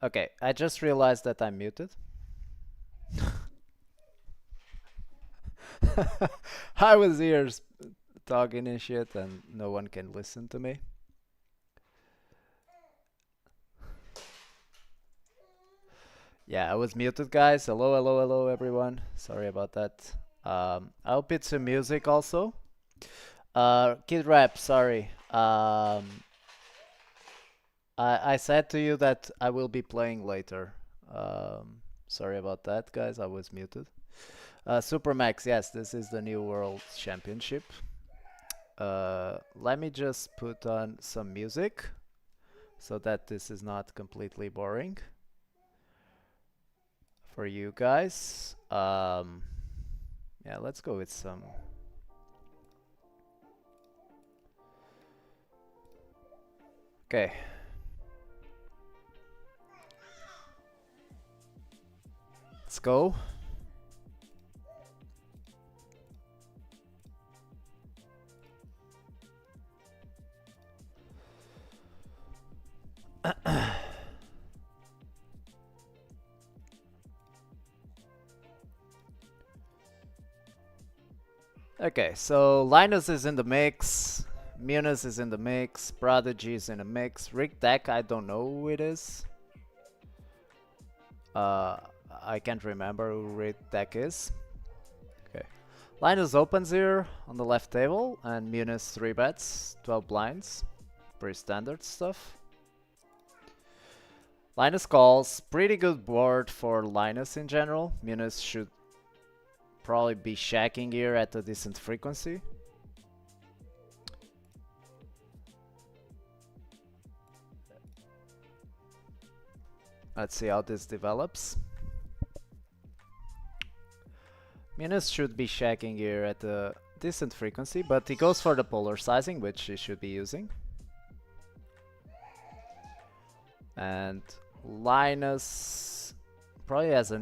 Okay, I just realized that I'm muted. I was here talking and shit, and no one can listen to me. Yeah, I was muted, guys. Hello, hello, hello, everyone. Sorry about that. I'll put some music also. Kid Rap, sorry. I said to you that I will be playing later. Sorry about that, guys. I was muted. Supermax, yes, this is the new World Championship. Let me just put on some music so that this is not completely boring for you guys. Yeah, let's go with some. Okay. Let's go. Okay, so Linus is in the mix. Munis is in the mix. Prodigy is in the mix. Rick Deck, I don't know who it is. Uh, I can't remember who Rick Deck is. Okay. Linus opens here on the left table, and Munis 3 bets, 12 blinds. Pretty standard stuff. Linus calls. Pretty good board for Linus in general. Munis should probably be shacking here at a decent frequency. Let's see how this develops. Munis should be shacking here at a decent frequency, but he goes for the polar sizing, which he should be using. And Linus probably has a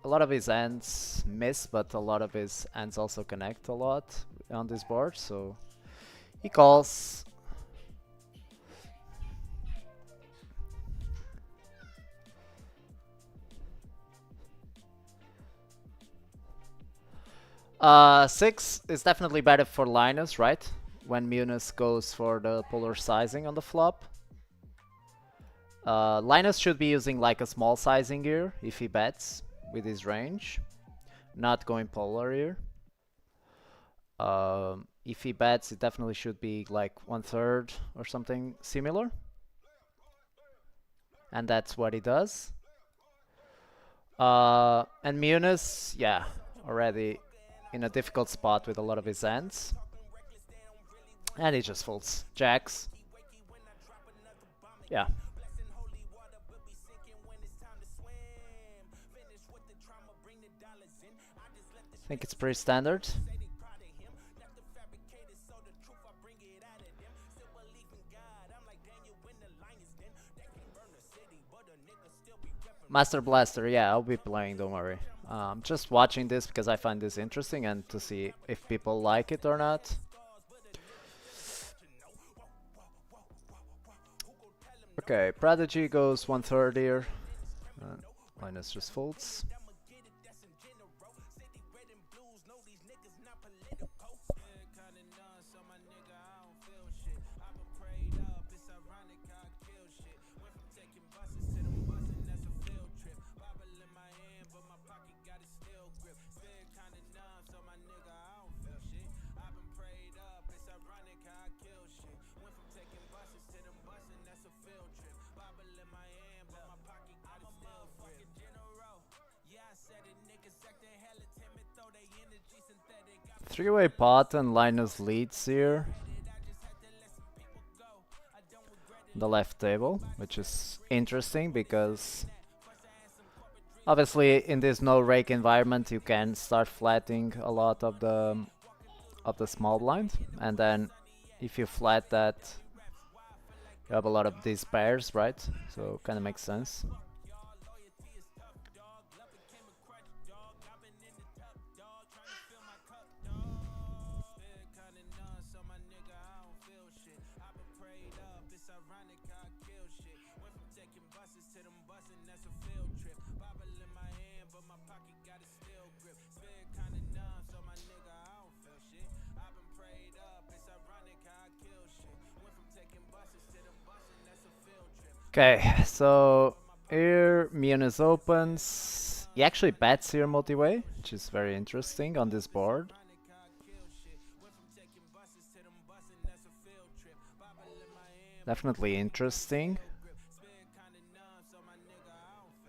lot of his ends miss, but a lot of his ends also connect a lot on this board, so he calls. Six is definitely better for Linus, right? When Munis goes for the polar sizing on the flop. Linus should be using like a small sizing here if he bets with his range. Not going polar here. If he bets, it definitely should be like 1/3 or something similar. And that's what he does. And Munis, yeah, already in a difficult spot with a lot of his ends. And he just folds jacks. Yeah. I think it's pretty standard. Master Blaster, yeah, I'll be playing, don't worry. Just watching this because I find this interesting and to see if people like it or not. Okay, Prodigy goes 1/3 here. Linus just folds. Three-way pot and Linus leads here. The left table, which is interesting because obviously in this no rake environment you can start flatting a lot of the small blind, and then if you flat that you have a lot of these pairs, right? So kind of makes sense. Okay, so here Muniz opens. He actually bets here multi-way, which is very interesting on this board. Definitely interesting.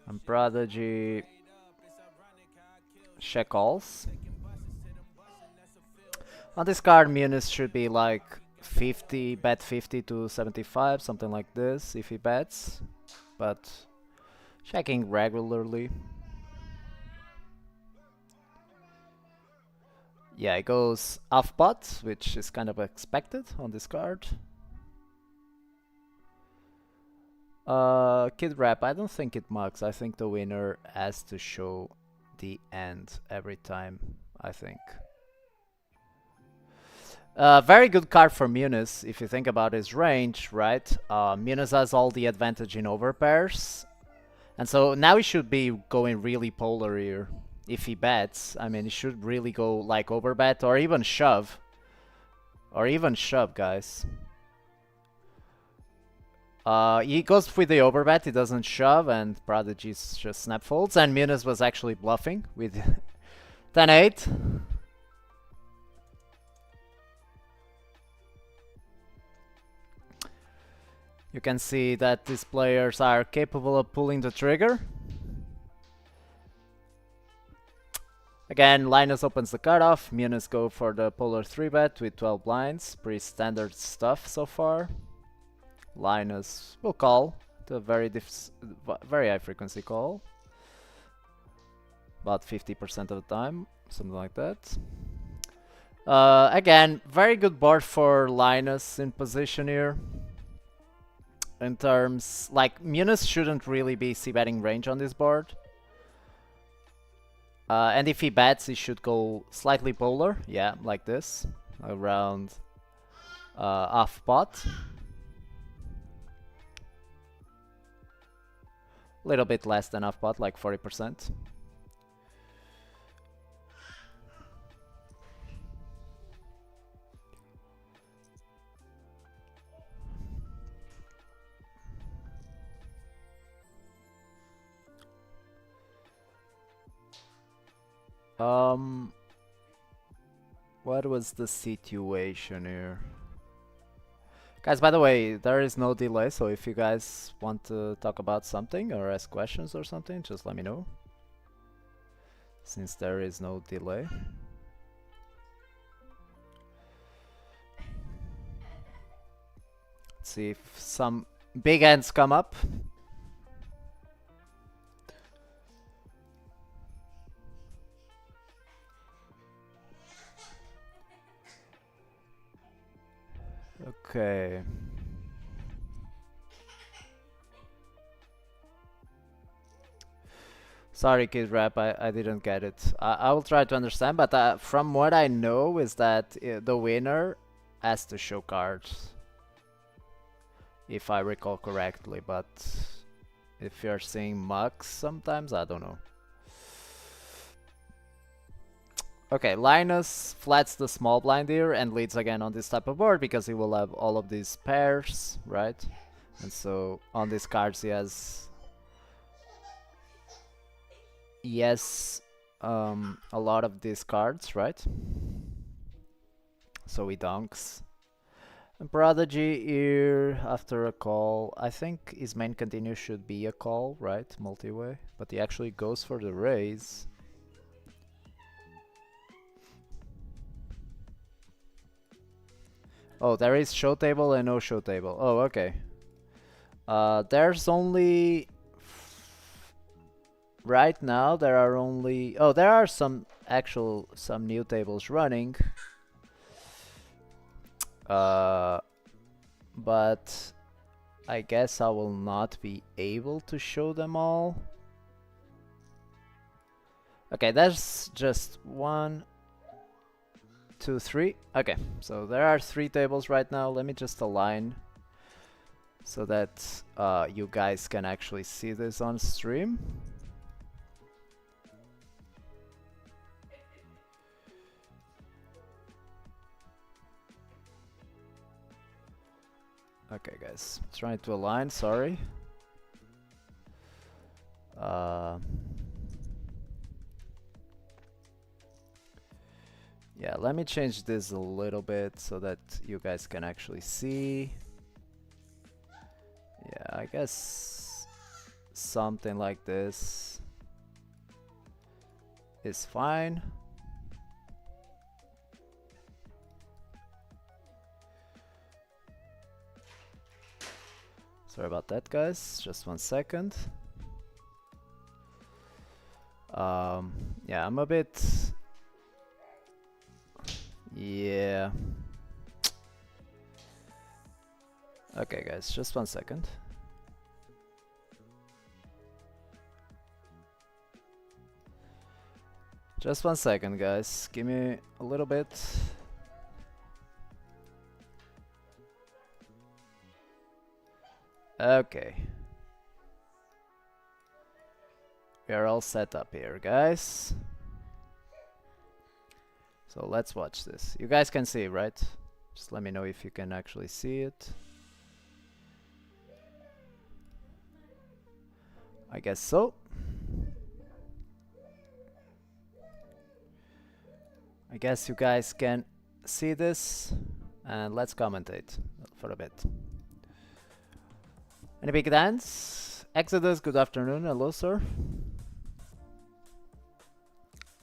And Prodigy check calls. On this card, Muniz should be like 50, bet 50 to 75, something like this if he bets. But checking regularly. Yeah, it goes off pot, which is kind of expected on this card. Kid Rap, I don't think it mugs. I think the winner has to show the end every time, I think. Very good card for Muniz, if you think about his range, right? Muniz has all the advantage in overpairs. And so now he should be going really polar here. If he bets, I mean, he should really go like overbet or even shove. Or even shove, guys. He goes with the overbet, he doesn't shove, and Prodigy's just snap folds. And Muniz was actually bluffing with 10-8. You can see that these players are capable of pulling the trigger. Again, Linus opens the cutoff. Muniz go for the polar 3-bet with 12 blinds. Pretty standard stuff so far. Linus will call. The very high frequency call. About 50% of the time. Something like that. Again, very good board for Linus in position here. In terms, like, Muniz shouldn't really be c-betting range on this board. And if he bets, he should go slightly polar. Yeah, like this. Around half pot. A little bit less than half pot, like 40%. What was the situation here? Guys, by the way, there is no delay, so if you guys want to talk about something or ask questions or something, just let me know. Since there is no delay. Let's see if some big ends come up. Okay. Sorry, Kid Rap, I didn't get it. I will try to understand, but from what I know is that the winner has to show cards. If I recall correctly, but if you're seeing mugs sometimes, I don't know. Okay, Linus flats the small blind here and leads again on this type of board because he will have all of these pairs, right? And so on these cards he has a lot of these cards, right? So he donks. And Prodigy here after a call. I think his main continue should be a call, right? Multi-way. But he actually goes for the raise. Oh, there is show table and no show table. Oh, okay. There's only... Right now there are only... Oh, there are some new tables running. But I guess I will not be able to show them all. Okay, that's just 1, 2, 3. Okay, so there are 3 tables right now. Let me just align so that you guys can actually see this on stream. Okay, guys, trying to align. Sorry. Yeah, let me change this a little bit so that you guys can actually see. Yeah, I guess something like this is fine. Sorry about that, guys. Just 1 second. Yeah, I'm a bit... Yeah. Okay, guys, just 1 second. Just 1 second, guys. Give me a little bit. Okay. We are all set up here, guys. So let's watch this. You guys can see, right? Just let me know if you can actually see it. I guess so. I guess you guys can see this, and let's commentate for a bit. Any big dance? Exodus, good afternoon. Hello, sir.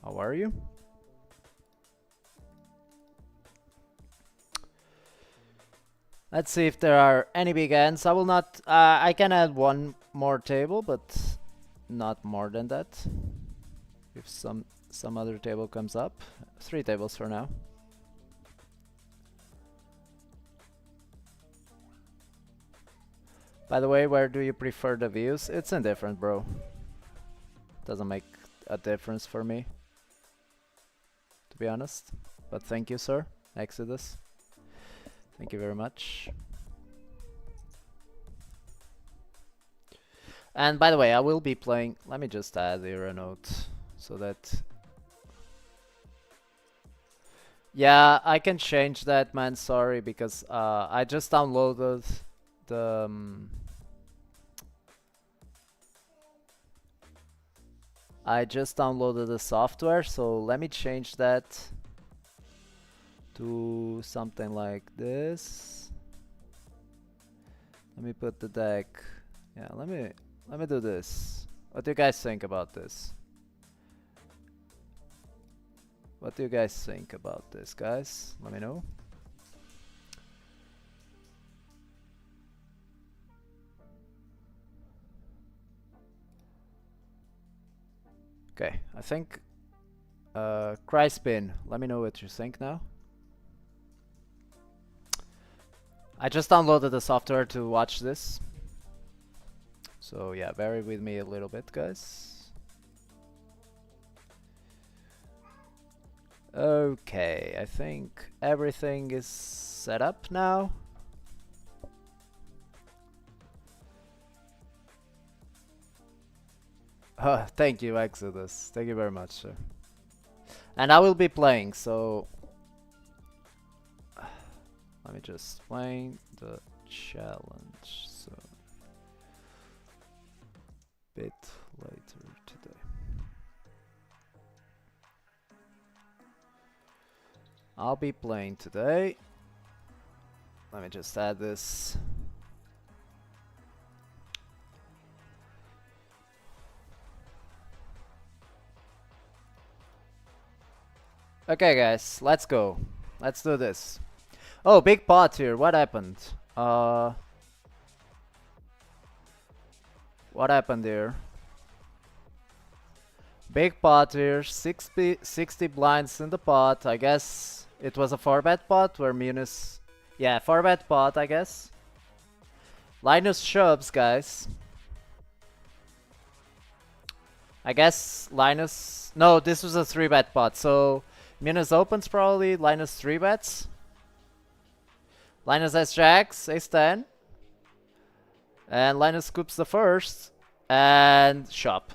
How are you? Let's see if there are any big ends. I will not... I can add one more table, but not more than that. If some other table comes up. 3 tables for now. By the way, where do you prefer the views? It's indifferent, bro. Doesn't make a difference for me, to be honest. But thank you, sir. Exodus. Thank you very much. And by the way, I will be playing... Let me just add here a note so that... Yeah, I can change that, man. Sorry, because I just downloaded the... I just downloaded the software, so let me change that to something like this. Let me put the deck. Yeah, let me do this. What do you guys think about this? What do you guys think about this, guys? Let me know. Okay, I think Cryspin, let me know what you think now. I just downloaded the software to watch this. So yeah, bear with me a little bit, guys. Okay, I think everything is set up now. Thank you, Exodus. Thank you very much, sir. And I will be playing, so... Let me just explain the challenge. So... bit later today. I'll be playing today. Let me just add this. Okay, guys, let's go. Let's do this. Oh, big pot here. What happened? What happened here? Big pot here. 60 blinds in the pot. I guess it was a 4-bet pot where Munis... Yeah, 4-bet pot, I guess. Linus shoves, guys. I guess Linus... No, this was a 3-bet pot, so... Munis opens probably, Linus 3-bets. Linus has jacks, ace 10. And Linus scoops the first. And shop.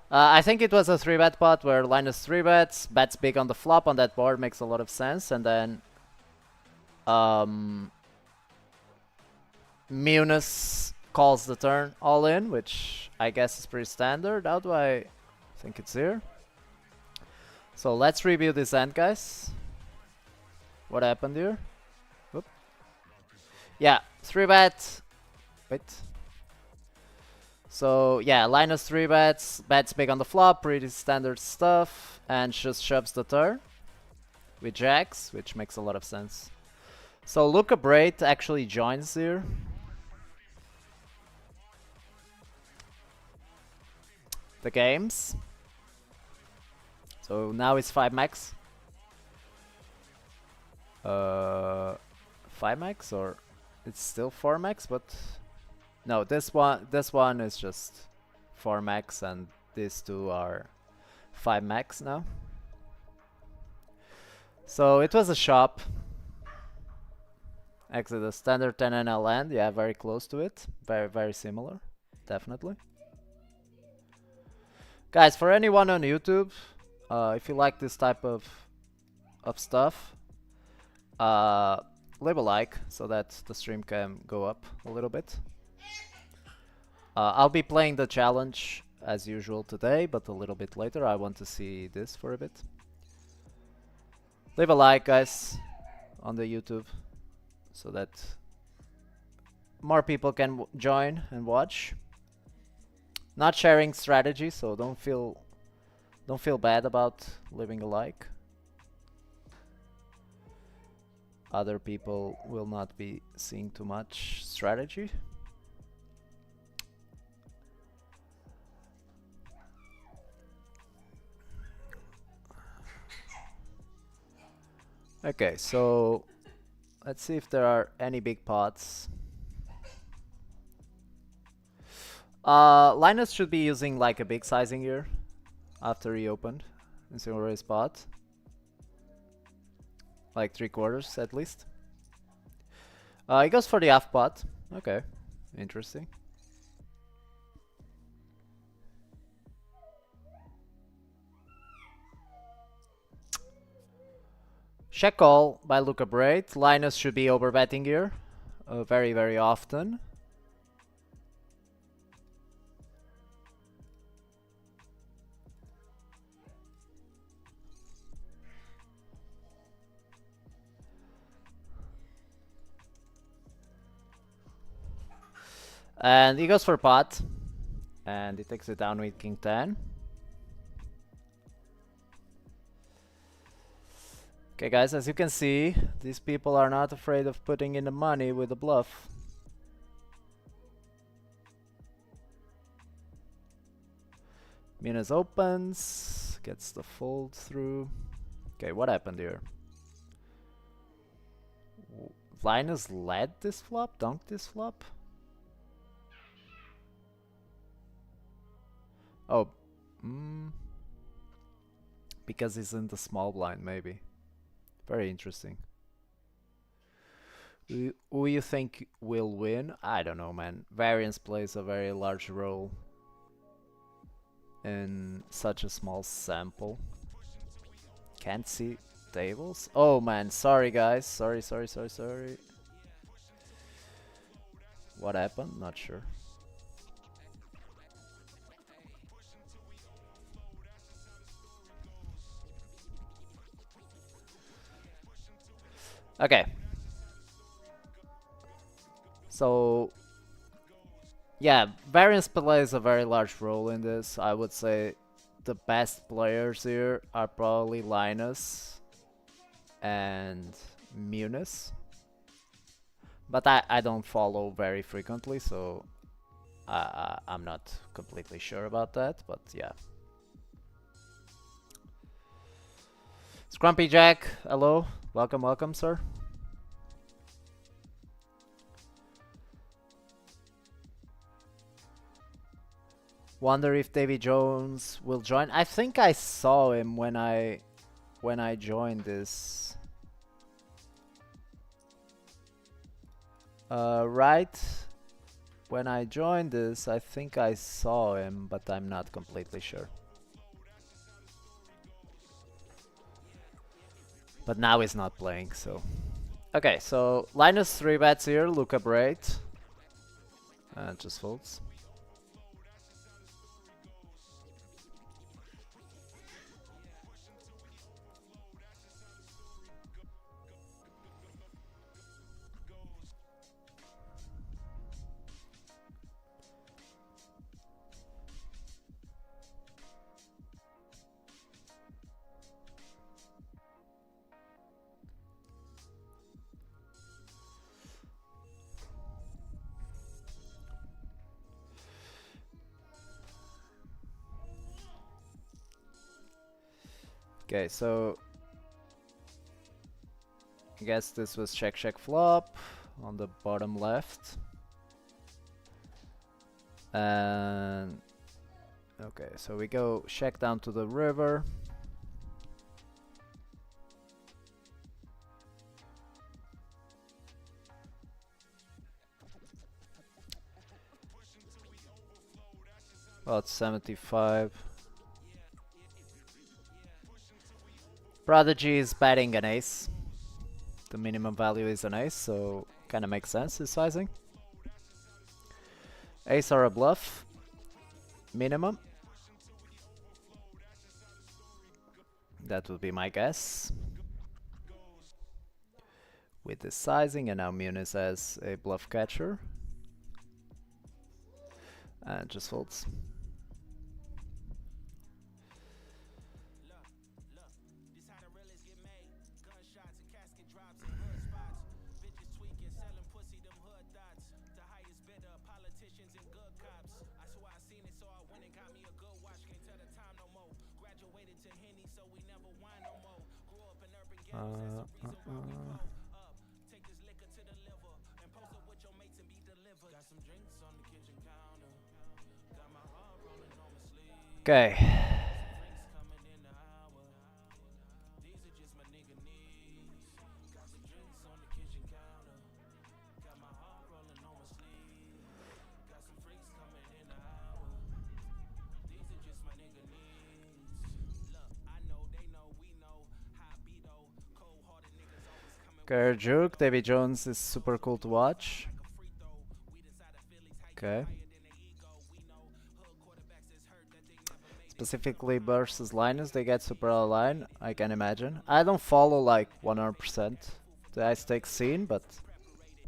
I think it was a 3-bet pot where Linus 3-bets, bets big on the flop on that board, makes a lot of sense, and then Munis calls the turn all in, which I guess is pretty standard. How do I think it's here? So let's review this hand, guys. What happened here? Whoop. Yeah, 3-bet. Wait. So yeah, Linus 3-bets, bets big on the flop, pretty standard stuff, and just shoves the turn with jacks, which makes a lot of sense. So Luca Braid actually joins here. The games. So now it's 5 max. 5 max, or it's still 4 max, but no, this one is just 4 max, and these two are 5 max now. So it was a shop. Actually, the standard 10 NL land, yeah, very close to it. Very similar, definitely. Guys, for anyone on YouTube, if you like this type of stuff, leave a like so that the stream can go up a little bit. I'll be playing the challenge as usual today, but a little bit later. I want to see this for a bit. Leave a like, guys, on the YouTube so that more people can join and watch. Not sharing strategy, so don't feel bad about leaving a like. Other people will not be seeing too much strategy. Okay, so let's see if there are any big pots. Linus should be using like a big sizing here after he opened in single raise pot. Like 3/4 at least. He goes for the half pot. Okay, interesting. Check call by Luca Braid. Linus should be overbetting here very often. And he goes for pot, and he takes it down with King 10. Okay, guys, as you can see, these people are not afraid of putting in the money with the bluff. Munis opens, gets the fold through. Okay, what happened here? Linus led this flop, dunked this flop? Oh, because he's in the small blind, maybe. Very interesting. Who you think will win? I don't know, man. Variance plays a very large role in such a small sample. Can't see tables? Oh, man. Sorry, guys. Sorry. What happened? Not sure. Okay. So, yeah, variance plays a very large role in this. I would say the best players here are probably Linus and Munis. But I don't follow very frequently, so I'm not completely sure about that, but yeah. Scrumpy Jack, hello. Welcome, sir. Wonder if Davy Jones will join. I think I saw him when I joined this. Right when I joined this, I think I saw him, but I'm not completely sure. But now he's not playing, so... Okay, so Linus 3 bets here, Luca Braid. And just folds. Okay, so I guess this was check check flop on the bottom left. And okay, so we go check down to the river. About 75. Prodigy is betting an ace. The minimum value is an ace, so kind of makes sense his sizing. Ace or a bluff. Minimum. That would be my guess. With the sizing, and now Muniz has a bluff catcher. And just folds. Okay. Juke, Davy Jones is super cool to watch. Okay. Specifically versus Linus, they get super out of line, I can imagine. I don't follow like 100% the high stakes scene, but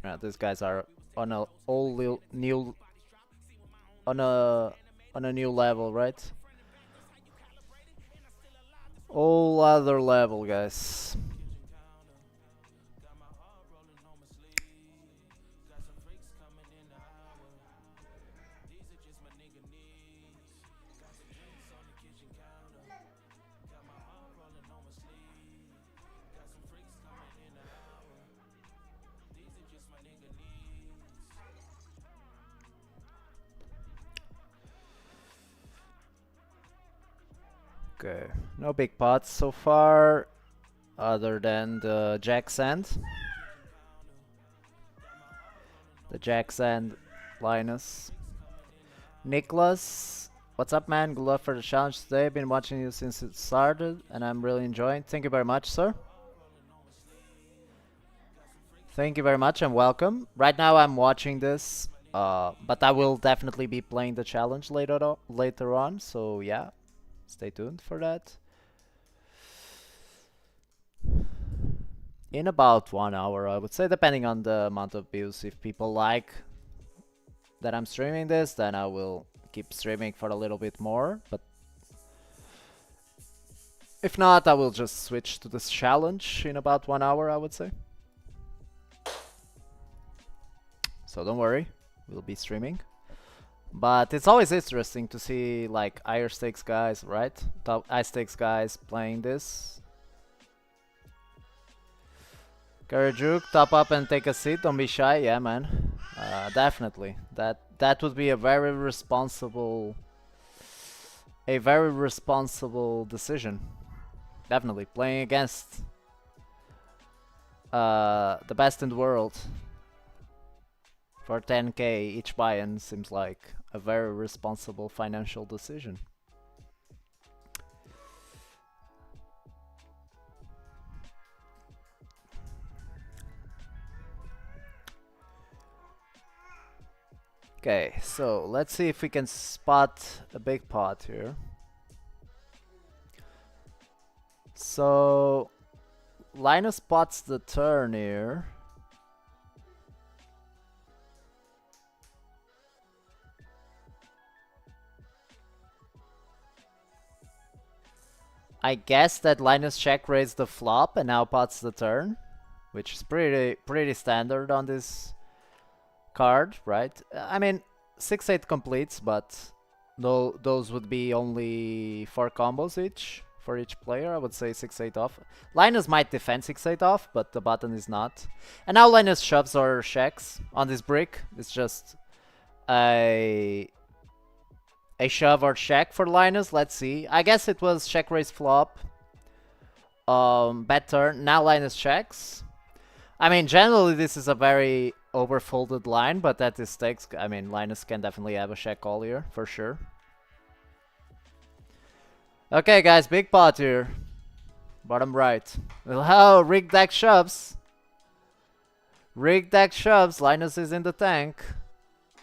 yeah, these guys are on a all new on a new level, right? All other level, guys. Okay, no big pots so far, other than the Jack Sand. The Jack Sand Linus. Nicholas, what's up, man? Good luck for the challenge today. Been watching you since it started, and I'm really enjoying. Thank you very much, sir. Thank you very much and welcome. Right now I'm watching this, but I will definitely be playing the challenge later on, so yeah. Stay tuned for that. In about 1 hour, I would say, depending on the amount of views. If people like that I'm streaming this, then I will keep streaming for a little bit more. But if not, I will just switch to this challenge in about 1 hour, I would say. So don't worry, we'll be streaming. But it's always interesting to see like higher stakes guys, right? Top high stakes guys playing this. Karajuk, top up and take a seat. Don't be shy, yeah, man. Definitely. That would be a very responsible decision. Definitely playing against the best in the world. For 10k each buy-in seems like a very responsible financial decision. Okay, so let's see if we can spot a big pot here. So Linus spots the turn here. I guess that Linus check raised the flop and now pots the turn, which is pretty standard on this card, right? I mean, 6-8 completes, but those would be only 4 combos each for each player. I would say 6-8 off. Linus might defend 6-8 off, but the button is not. And now Linus shoves or checks on this brick. It's just a shove or check for Linus. Let's see. I guess it was check raise flop. Bet turn. Now Linus checks. I mean, generally this is a very overfolded line, but at this stakes, I mean, Linus can definitely have a check call here, for sure. Okay, guys, big pot here. Bottom right. Oh, rig deck shoves. Rig deck shoves. Linus is in the tank.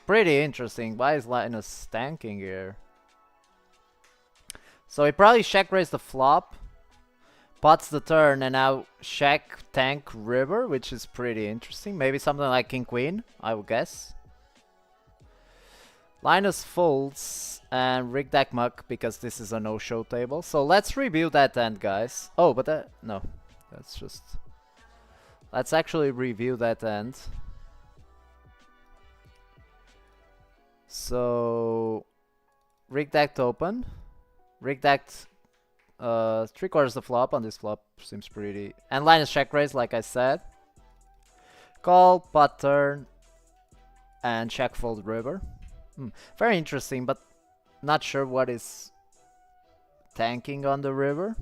Pretty interesting. Why is Linus tanking here? So he probably check raised the flop. Pots the turn and now check tank river, which is pretty interesting. Maybe something like king queen, I would guess. Linus folds and rig deck muck because this is a no-show table. So let's review that end, guys. Oh, but no, that's just... Let's actually review that end. So rig decked open. Rig decked 3/4 the flop on this flop seems pretty. And Linus check raise, like I said. Call, pot turn, and check fold river. Very interesting, but not sure what is tanking on the river.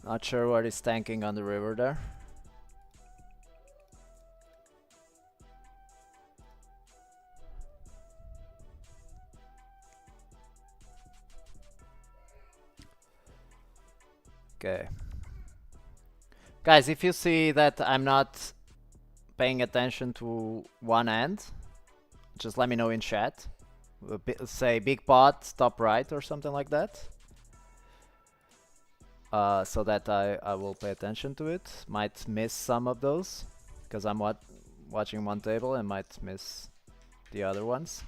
Not sure what is tanking on the river there. Okay. Guys, if you see that I'm not paying attention to one end, just let me know in chat. Say big pot, top right or something like that. So that I will pay attention to it. Might miss some of those, because I'm watching one table and might miss the other ones.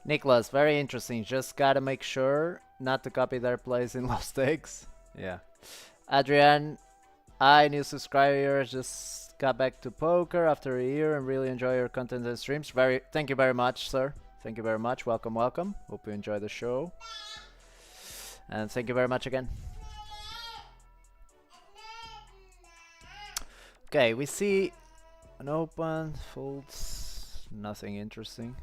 Nicholas, very interesting. Just gotta make sure not to copy their plays in low stakes. Yeah. Adrian, hi, new subscriber. Just got back to poker after a year and really enjoy your content and streams. Thank you very much, sir. Thank you very much. Welcome, welcome. Hope you enjoy the show. And thank you very much again. Okay, we see an open, folds, nothing interesting.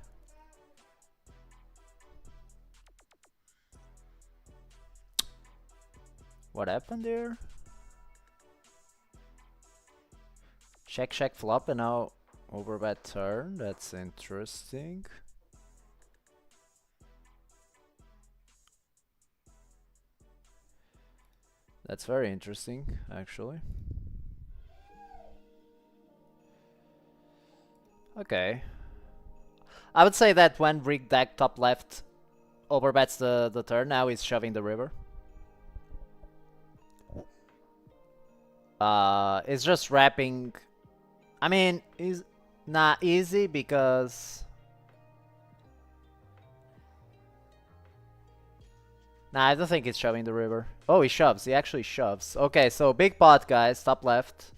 What happened there? Check, check, flop, and now overbet turn. That's interesting. That's very interesting, actually. Okay. I would say that when rig deck top left overbets the turn, now he's shoving the river. It's just wrapping. I mean, it's not easy because... Nah, I don't think he's shoving the river. Oh, he shoves. He actually shoves. Okay, so big pot, guys. Top left.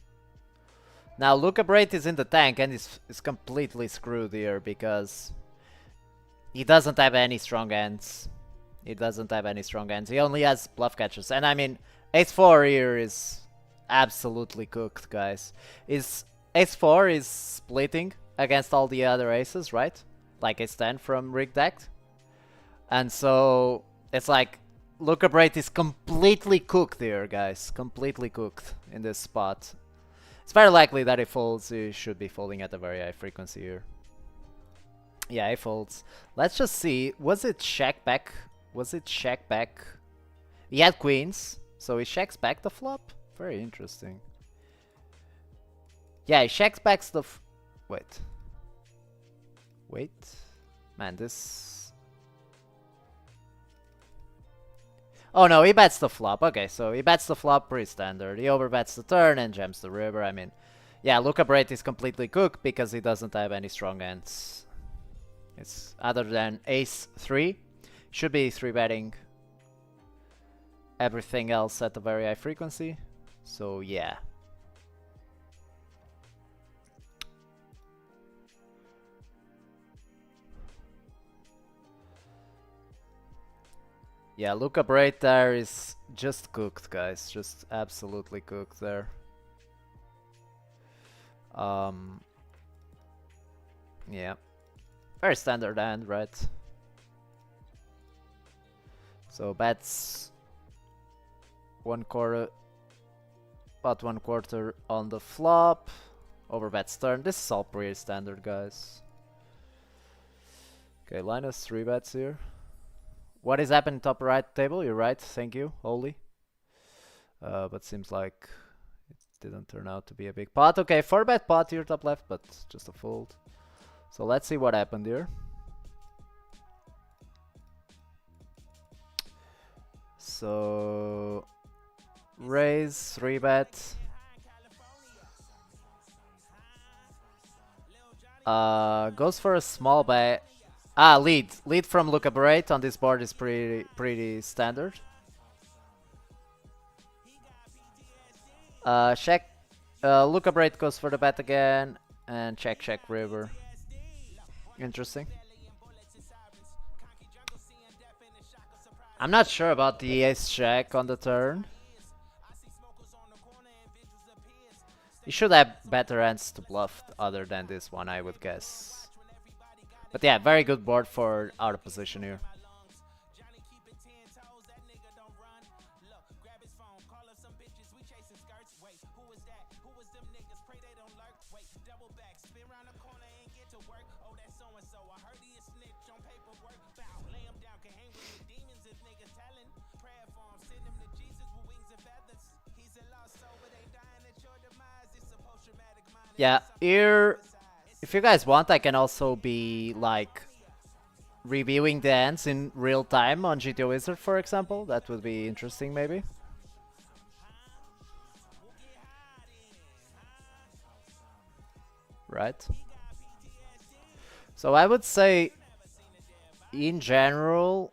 Now, Luca Brate is in the tank and is completely screwed here because he doesn't have any strong ends. He doesn't have any strong ends. He only has bluff catchers. And I mean, ace-4 here is absolutely cooked, guys. Is ace-4 is splitting against all the other aces, right? Like ace-10 from rigged deck. And so it's like Luca Braid is completely cooked here, guys. Completely cooked in this spot. It's very likely that he folds. He should be folding at a very high frequency here. Yeah, he folds. Let's just see. Was it check back? Was it check back? He had queens, so he checks back the flop. Very interesting. Yeah, he checks back the. Wait. Wait. Man, this. Oh no, he bets the flop. Okay, so he bets the flop, pretty standard. He overbets the turn and jams the river. I mean, yeah, Luca Braid is completely cooked because he doesn't have any strong ends. It's other than ace-3. Should be 3-betting everything else at a very high frequency. So yeah. Yeah, Luca Braid there is just cooked, guys. Just absolutely cooked there. Yeah. Very standard hand, right? So bets 1/4, about 1/4 on the flop. Overbets turn. This is all pretty standard, guys. Okay, Linus 3 bets here. What is happening top right table? You're right. Thank you, Holy. But seems like it didn't turn out to be a big pot. Okay, 4-bet pot here top left, but just a fold. So let's see what happened here. So raise 3-bet. Goes for a small bet. Lead. Lead from Luca Braid on this board is pretty standard. Check. Luca Braid goes for the bet again, and check river. Interesting. I'm not sure about the ace check on the turn. He should have better hands to bluff other than this one, I would guess. But yeah, very good board for out of position here. Yeah, here, if you guys want, I can also be like reviewing the hands in real time on GTO Wizard, for example. That would be interesting, maybe. Right. So I would say, in general,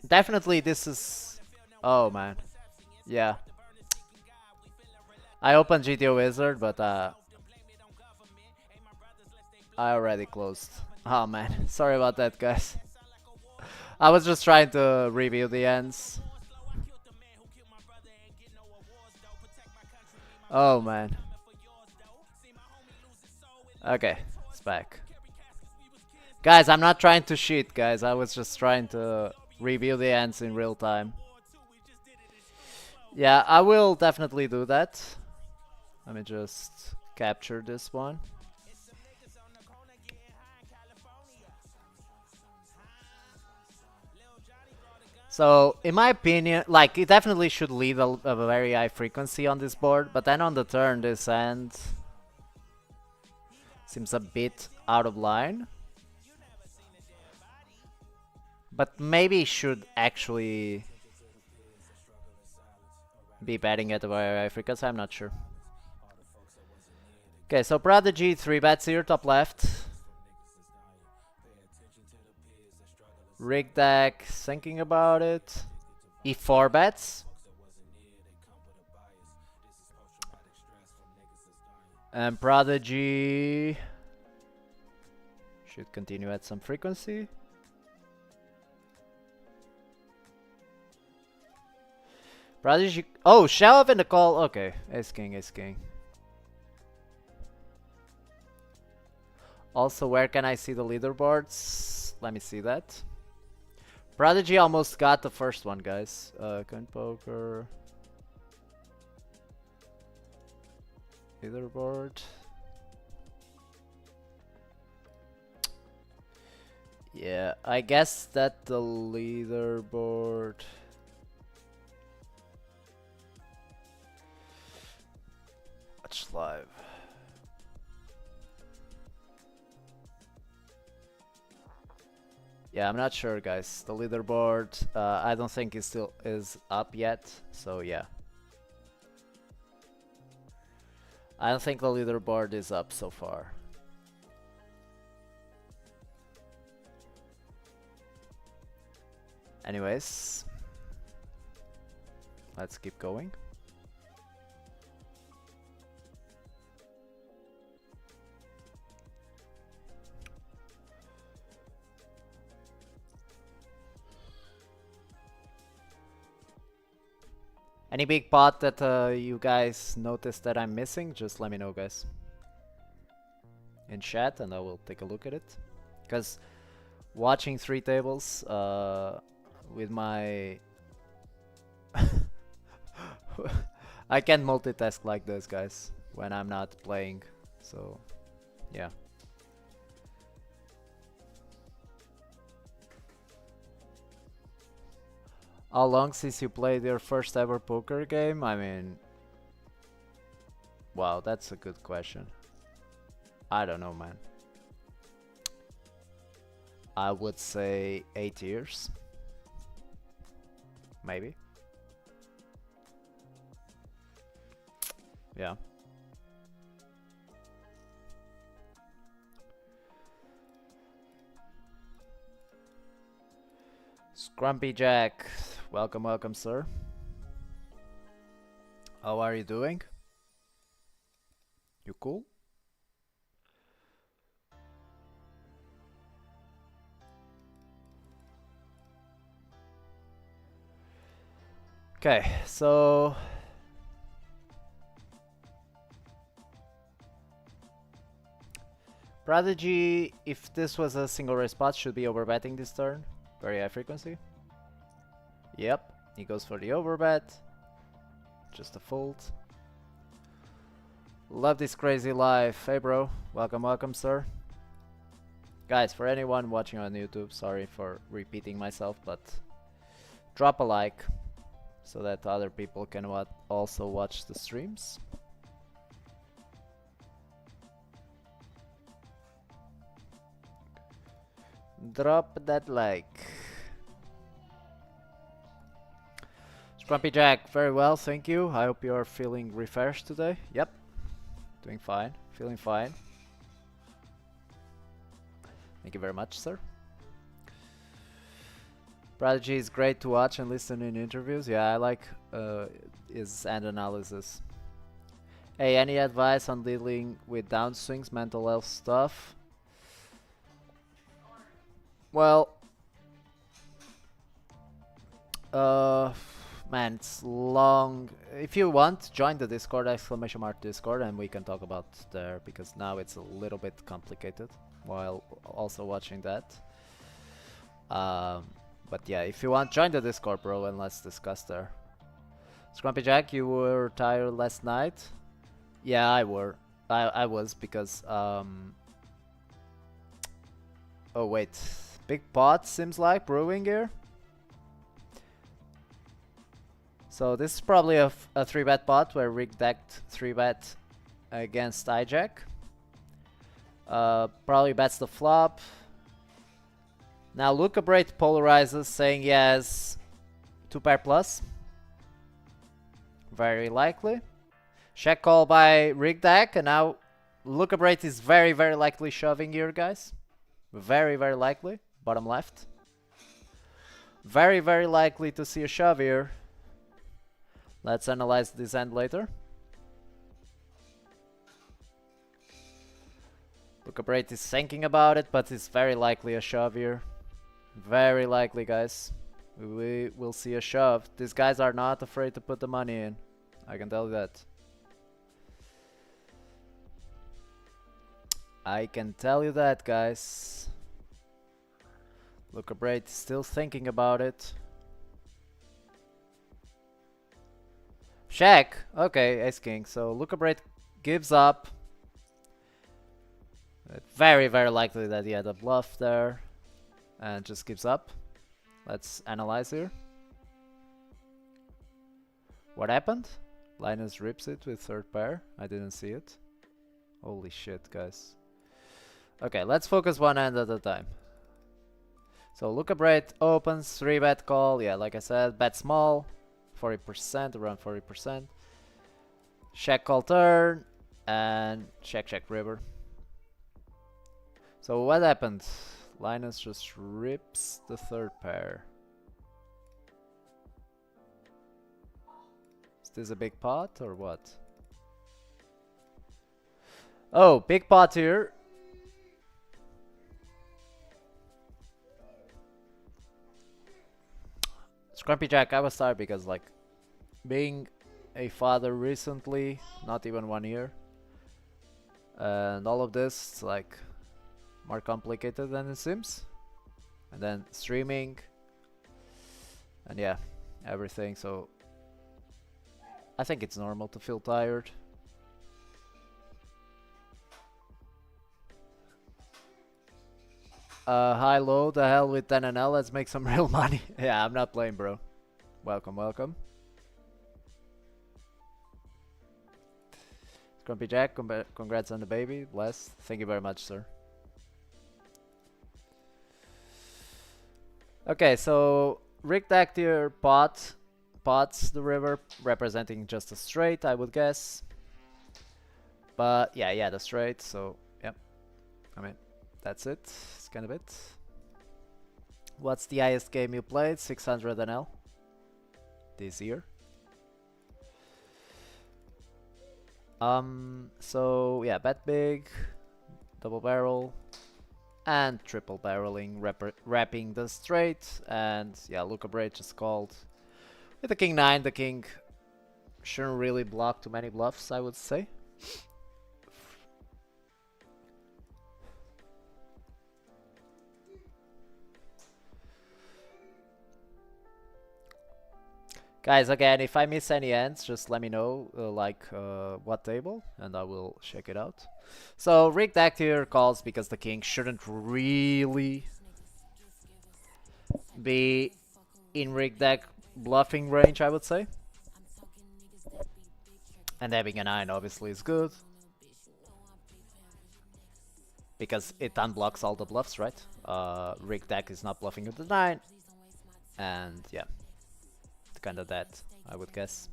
definitely this is. Oh man, yeah. I opened GTO Wizard, but I already closed. Oh man, sorry about that, guys. I was just trying to review the ends. Oh man. Okay, it's back. Guys, I'm not trying to cheat, guys. I was just trying to review the ends in real time. Yeah, I will definitely do that. Let me just capture this one. So, in my opinion, like, it definitely should lead a very high frequency on this board, but then on the turn, this hand seems a bit out of line. But maybe should actually be betting at a very high frequency, I'm not sure. Okay, so Prodigy 3 bets here, top left. Rig deck, thinking about it. E4 bets. And Prodigy should continue at some frequency. Prodigy. Oh, shove in the call. Okay, ace king, ace king. Also, where can I see the leaderboards? Let me see that. Prodigy almost got the first one, guys. Coin poker. Leaderboard. Yeah, I guess that the leaderboard. Watch live. Yeah, I'm not sure, guys. The leaderboard, I don't think it still is up yet. So yeah, I don't think the leaderboard is up so far. Anyways, let's keep going. Any big pot that you guys noticed that I'm missing, just let me know, guys. In chat, and I will take a look at it. Because watching 3 tables with my... I can't multitask like this, guys, when I'm not playing. So, yeah. How long since you played your first ever poker game? I mean, wow, that's a good question. I don't know, man. I would say 8 years. Maybe. Yeah. Scrumpy Jack, welcome, welcome, sir. How are you doing? You cool? Okay, so Prodigy, if this was a single raise spot, should be overbetting this turn. Very high frequency. Yep, he goes for the overbet. Just a fold. Love this crazy life. Hey bro, welcome, welcome, sir. Guys, for anyone watching on YouTube, sorry for repeating myself, but drop a like so that other people can also watch the streams. Drop that like. Scrumpy Jack, very well, thank you. I hope you are feeling refreshed today. Yep, doing fine, feeling fine. Thank you very much, sir. Prodigy is great to watch and listen in interviews. Yeah, I like his end analysis. Hey, any advice on dealing with downswings, mental health stuff? Well, man, it's long. If you want, join the Discord, !Discord, and we can talk about there, because now it's a little bit complicated while also watching that. But yeah, if you want, join the Discord, bro, and let's discuss there. Scrumpy Jack, you were tired last night? Yeah, I was, because oh wait, big pot seems like brewing here. So this is probably a 3-bet pot where Rick decked 3-bet against hijack. Probably bets the flop. Now Luca Braid polarizes, saying he has 2-pair plus. Very likely. Check call by Rick deck, and now Luca Braid is very, very likely shoving here, guys. Very, very likely. Bottom left. Very, very likely to see a shove here. Let's analyze this end later. Luca Braid is thinking about it, but it's very likely a shove here. Very likely, guys. We will see a shove. These guys are not afraid to put the money in. I can tell you that. I can tell you that, guys. Luca Braid is still thinking about it. Check. Okay, ace king. So Luca Braid gives up. Very, very likely that he had a bluff there. And just gives up. Let's analyze here. What happened? Linus rips it with third pair. I didn't see it. Holy shit, guys. Okay, let's focus one hand at a time. So Luca Braid opens, 3-bet call. Yeah, like I said, bet small. 40%, around 40%. Check call turn. And check river. So what happened? Linus just rips the third pair. Is this a big pot or what? Oh, big pot here. Scrumpy Jack, I was tired because, like, being a father recently, not even 1 year, and all of this, like, more complicated than it seems. And then streaming, and yeah, everything, so I think it's normal to feel tired. High low, the hell with 10 and L, let's make some real money. Yeah, I'm not playing, bro. Welcome, welcome. Scrumpy Jack, congrats on the baby. Blessed. Thank you very much, sir. Okay, so rigged deck here, pots the river, representing just a straight, I would guess. But yeah, the straight, so yep. I mean, that's it. It's kind of it. What's the highest game you played? 600 NL this year. So yeah, bet big, double barrel, and triple barreling, wrapping the straight, and yeah, Luca Braid just called. With the king 9, the king shouldn't really block too many bluffs, I would say. Guys, again, if I miss any ends, just let me know, what table, and I will check it out. So, rigged deck here calls because the king shouldn't really be in rigged deck bluffing range, I would say. And having a 9 obviously is good, because it unblocks all the bluffs, right? Rigged deck is not bluffing with the 9, and yeah. Kind of that, I would guess.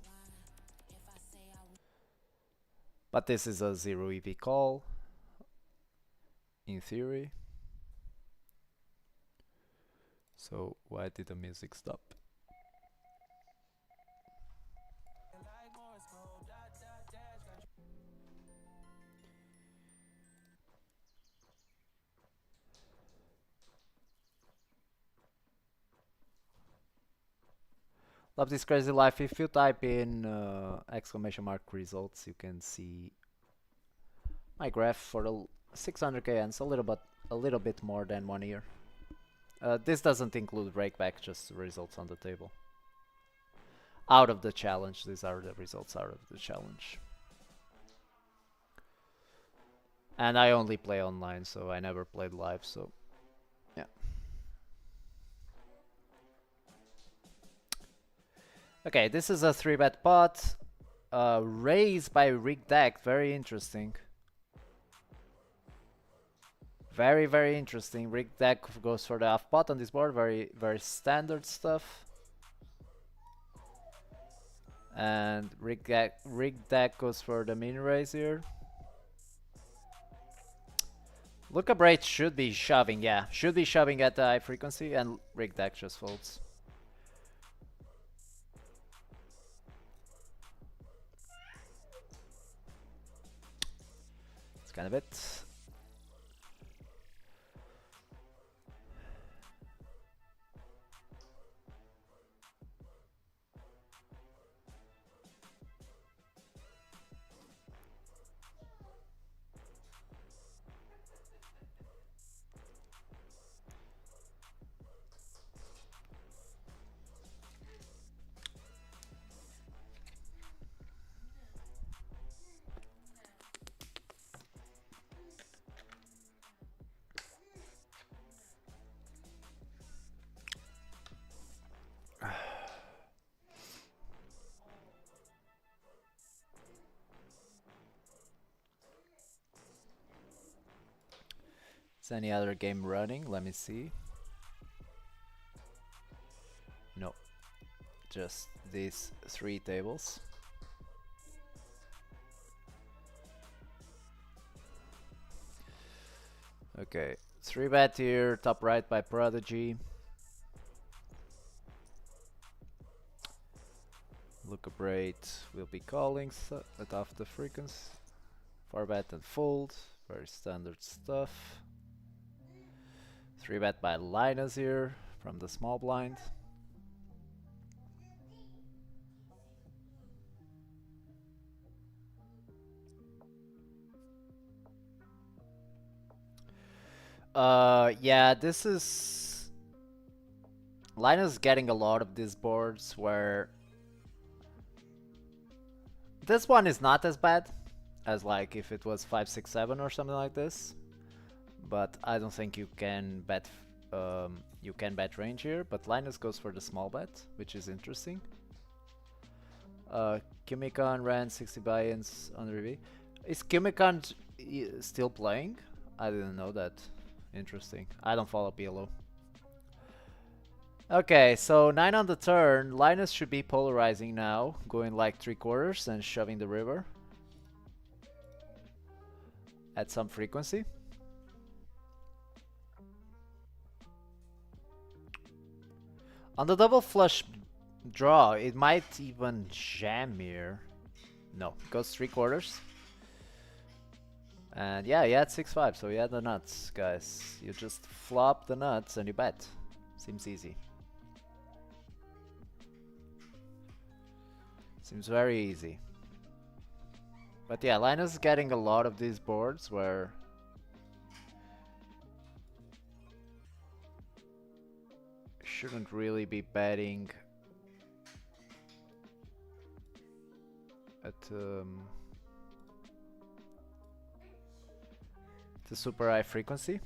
But this is a 0 EV call, in theory. So why did the music stop? Love this crazy life. If you type in exclamation mark results, you can see my graph for the 600k ends, a little bit more than 1 year. This doesn't include breakback, just results on the table. Out of the challenge, these are the results out of the challenge. And I only play online, so I never played live, so yeah. Okay, this is a 3-bet pot. Raised by rigged deck, very interesting. Very, very interesting. Rigged deck goes for the half pot on this board, very, very standard stuff. And rigged deck goes for the min raise here. Luca Braid should be shoving, yeah. Should be shoving at the high frequency, and rigged deck just folds. That's kind of it. Is any other game running? Let me see. No, just these 3 tables. Okay, 3-bet here, top right by Prodigy. Look up rate will be calling at off the frequency. 4-bet and fold, very standard stuff. 3-bet by Linus here from the small blind. Yeah, this is... Linus is getting a lot of these boards where... This one is not as bad as like if it was 5, 6, 7 or something like this. But I don't think you can bet range here, but Linus goes for the small bet, which is interesting. Kimikon ran 60 buy-ins on Rivi. Is Kimikon still playing? I didn't know that. Interesting. I don't follow PLO. Okay, so 9 on the turn. Linus should be polarizing now, going like 3/4 and shoving the river at some frequency. On the double flush draw, it might even jam here. No, it goes 3/4. And yeah, he had 6-5, so he had the nuts, guys. You just flop the nuts and you bet. Seems easy. Seems very easy. But yeah, Linus is getting a lot of these boards where shouldn't really be betting at the super high frequency.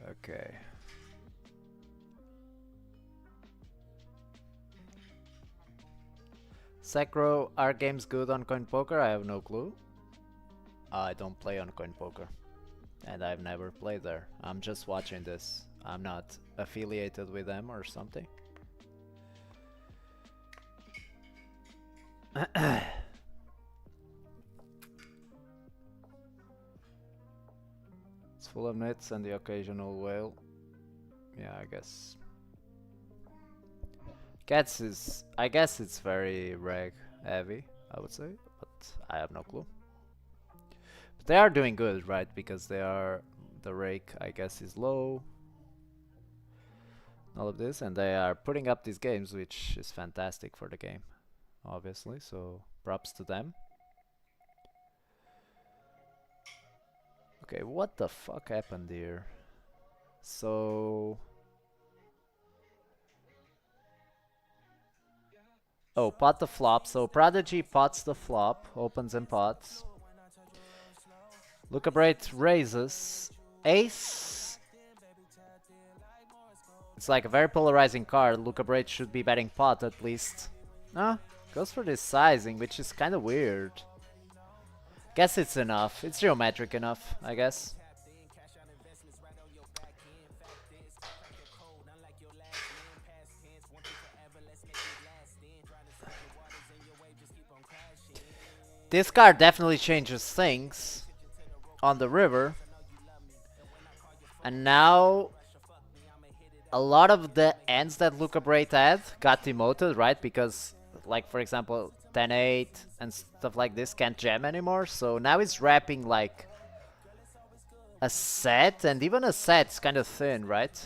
Okay. Sacro, are games good on coin poker? I have no clue. I don't play on coin poker. And I've never played there. I'm just watching this. I'm not affiliated with them or something. It's full of nits and the occasional whale. Yeah, I guess. Cats is... I guess it's very reg heavy, I would say. But I have no clue. But they are doing good, right? Because they are... The rake, I guess, is low. All of this. And they are putting up these games, which is fantastic for the game. Obviously, so props to them. Okay, what the fuck happened here? So... Oh, pot the flop. So Prodigy pots the flop, opens and pots. Lucabrate raises. Ace. It's like a very polarizing card. Lucabrate should be betting pot at least. No, goes for this sizing, which is kind of weird. Guess it's enough. It's geometric enough, I guess. This card definitely changes things on the river. And now a lot of the ends that Lucabrate had got demoted, right? Because, like, for example, 10-8 and stuff like this can't jam anymore. So now it's wrapping like a set, and even a set's kind of thin, right?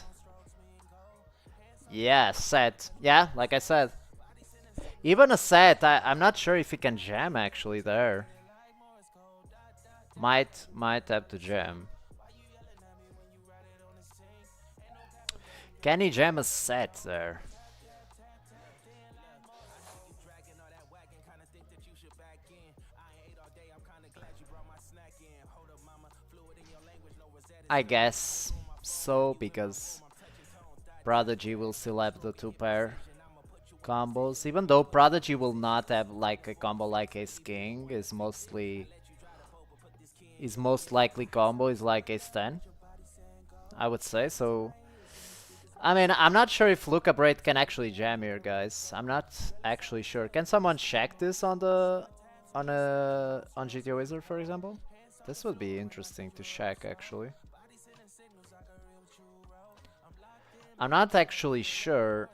Yeah, set. Yeah, like I said. Even a set, I'm not sure if he can jam actually there. Might have to jam. Can he jam a set there? I guess so, because Prodigy will still have the 2 pair. combos. Even though Prodigy will not have like a combo like Ace King, is mostly his most likely combo is like Ace 10, I would say. So I mean, I'm not sure if Luca Braid can actually jam here, guys. I'm not actually sure. Can someone check this on the on GTO Wizard, for example? This would be interesting to check, actually. I'm not actually sure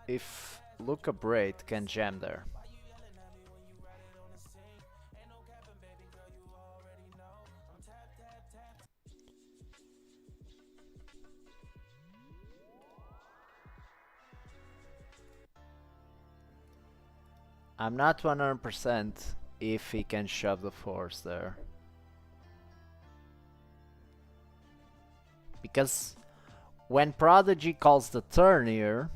if Luca Braid can jam there. I'm not 100% if he can shove the force there. Because when Prodigy calls the turn here,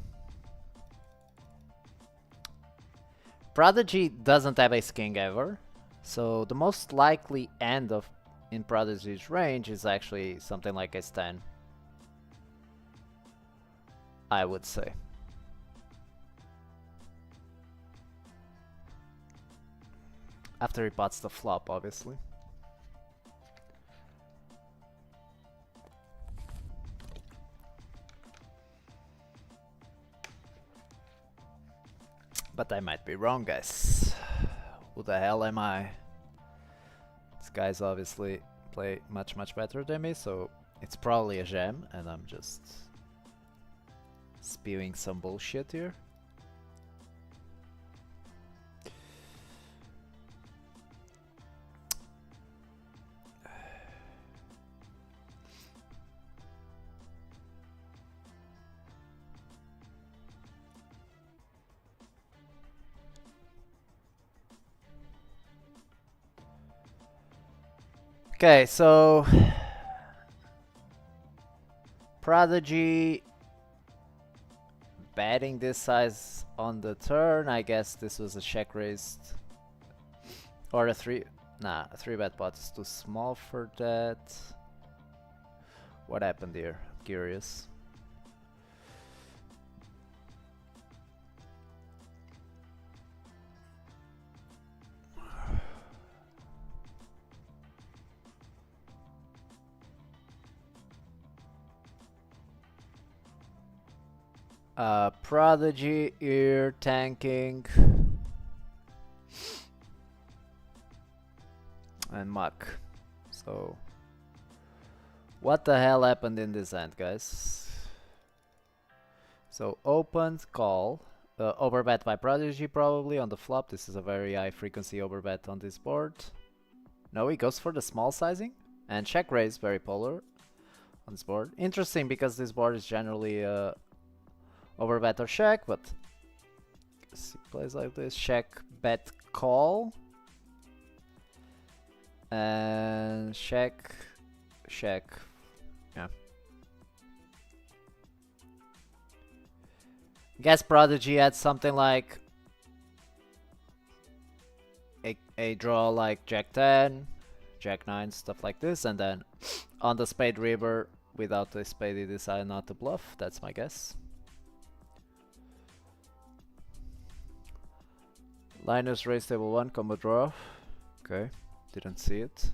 Prodigy doesn't have Ace King ever, so the most likely end of in Prodigy's range is actually something like Ace 10, I would say. After he pots the flop, obviously. But I might be wrong, guys. Who the hell am I? These guys obviously play much better than me, so it's probably a jam, and I'm just spewing some bullshit here. Okay, so Prodigy betting this size on the turn. I guess this was a check raised or a three. Nah, a 3-bet pot is too small for that. What happened here? I'm curious. Prodigy here tanking. And muck. So what the hell happened in this hand, guys? So opened, call. Overbet by Prodigy probably on the flop. This is a very high frequency overbet on this board. No, he goes for the small sizing. And check raise, very polar on this board. Interesting because this board is generally overbet or check, but he plays like this. Check, bet, call. And check, check. Yeah. Guess Prodigy had something like a draw like Jack 10, Jack 9, stuff like this, and then on the spade river without the spade he decided not to bluff. That's my guess. Linus raise table 1, combo draw. Okay, didn't see it.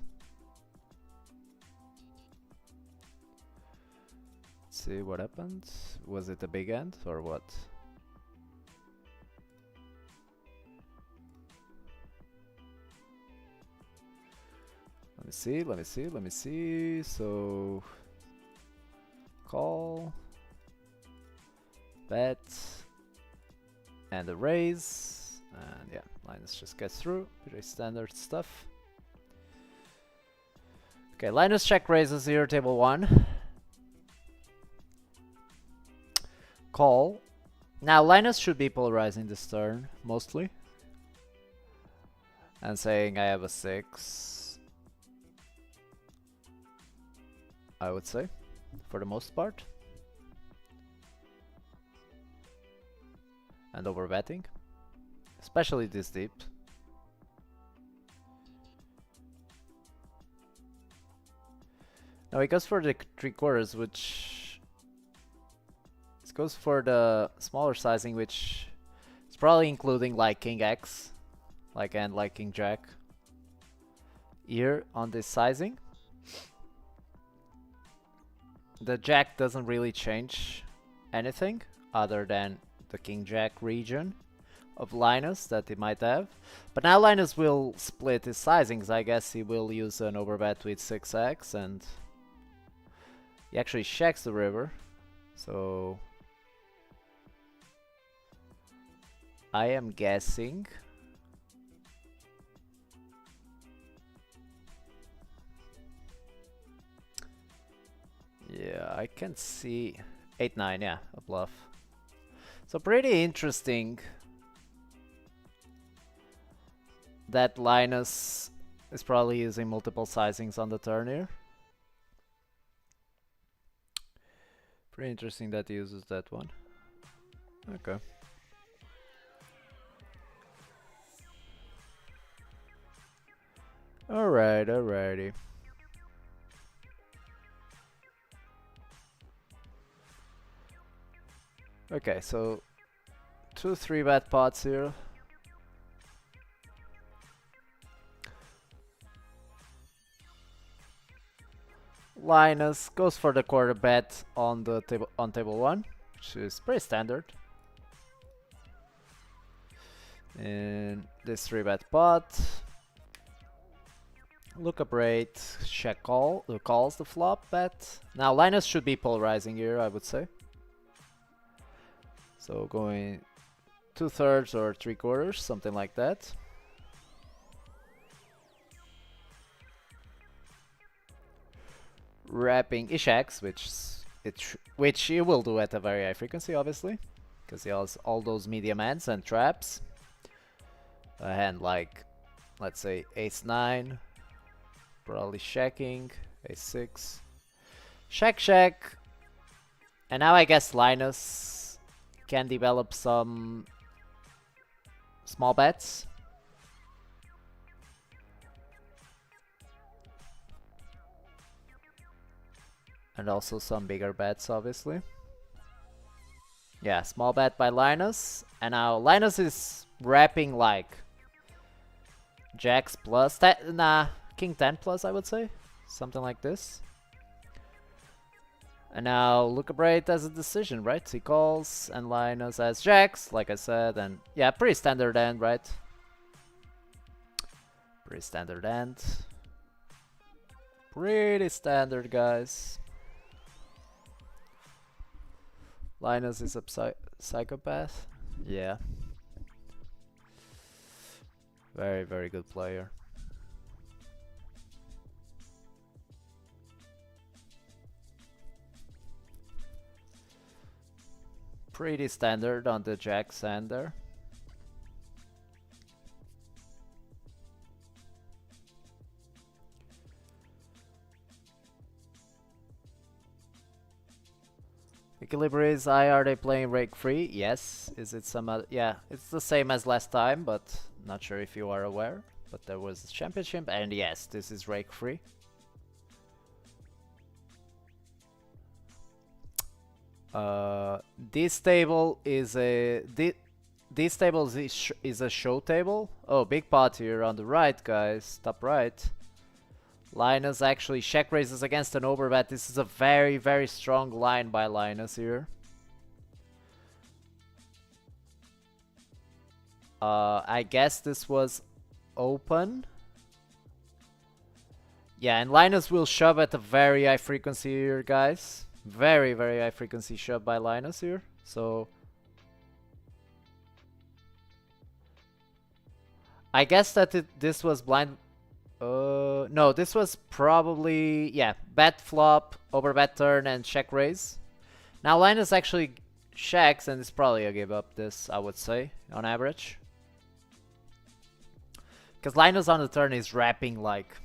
Let's see what happened. Was it a big end or what? Let me see. So call, bet, and a raise, and yeah, Linus just gets through. Pretty standard stuff. Okay, Linus check raises here, table 1. Call. Now Linus should be polarizing this turn, mostly. And saying I have a 6. I would say, for the most part. And overbetting. Especially this deep. Now he goes for the 3/4, which... It goes for the smaller sizing, which It's probably including like King X, and like King Jack here on this sizing. The Jack doesn't really change anything other than the King Jack region of Linus that he might have. But now Linus will split his sizings. I guess he will use an overbet with 6x, and he actually checks the river. So I am guessing yeah, I can see 8-9, yeah, a bluff. So pretty interesting that Linus is probably using multiple sizings on the turn here. Pretty interesting that he uses that one. Okay. Alright, alrighty. Okay, so 2 3-bet pots here. Linus goes for the quarter bet on the table 1, which is pretty standard. And this 3-bet pot. Look up rate, check call, calls the flop bet. Now Linus should be polarizing here, I would say. So going 2/3 or 3/4, something like that. Wrapping he checks, which he will do at a very high frequency, obviously, because he has all those medium hands and traps. A hand like, let's say, ace-9, probably checking, ace-6, check, and now I guess Linus can develop some small bets. And also some bigger bets, obviously. Yeah, small bet by Linus. And now Linus is wrapping like Jacks plus, King 10 plus, I would say. Something like this. And now look up rate as a decision, right? He calls and Linus has Jacks, like I said. And yeah, pretty standard end, right? Pretty standard end. Pretty standard, guys. Linus is a psychopath. Yeah. Very, very good player. Pretty standard on the Jack Sander. Equilibrium are they playing rake free? Yes. Is it some other? Yeah, it's the same as last time, but not sure if you are aware. But there was a championship, and yes, this is rake free. This table is a this table is a show table. Oh, big pot here on the right, guys. Top right. Linus actually check raises against an overbet. This is a very, very strong line by Linus here. I guess this was open. Yeah, and Linus will shove at a very high frequency here, guys. Very, very high frequency shove by Linus here. So I guess that this was blind. No, this was probably, yeah, bet flop, over bet turn, and check raise. Now Linus actually checks, and it's probably a give up this, I would say, on average. Because Linus on the turn is wrapping like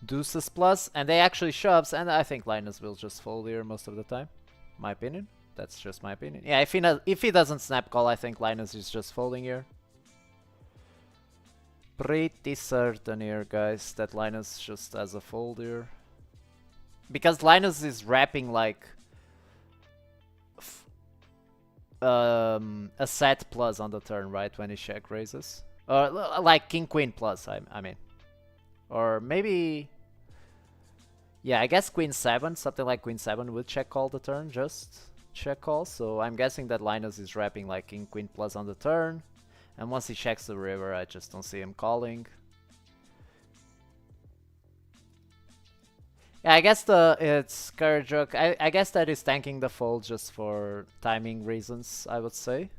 deuces plus, and they actually shoves, and I think Linus will just fold here most of the time. My opinion. That's just my opinion. Yeah, if he doesn't snap call, I think Linus is just folding here. Pretty certain here, guys, that Linus just has a fold here. Because Linus is wrapping like a set plus on the turn, right? When he check raises, or like king queen plus. I mean, or maybe. Yeah, I guess queen 7, something like queen 7 would check call the turn, just check call. So I'm guessing that Linus is wrapping like king queen plus on the turn. And once he checks the river, I just don't see him calling. Yeah, I guess it's courage joke. I guess that is tanking the fold just for timing reasons, I would say.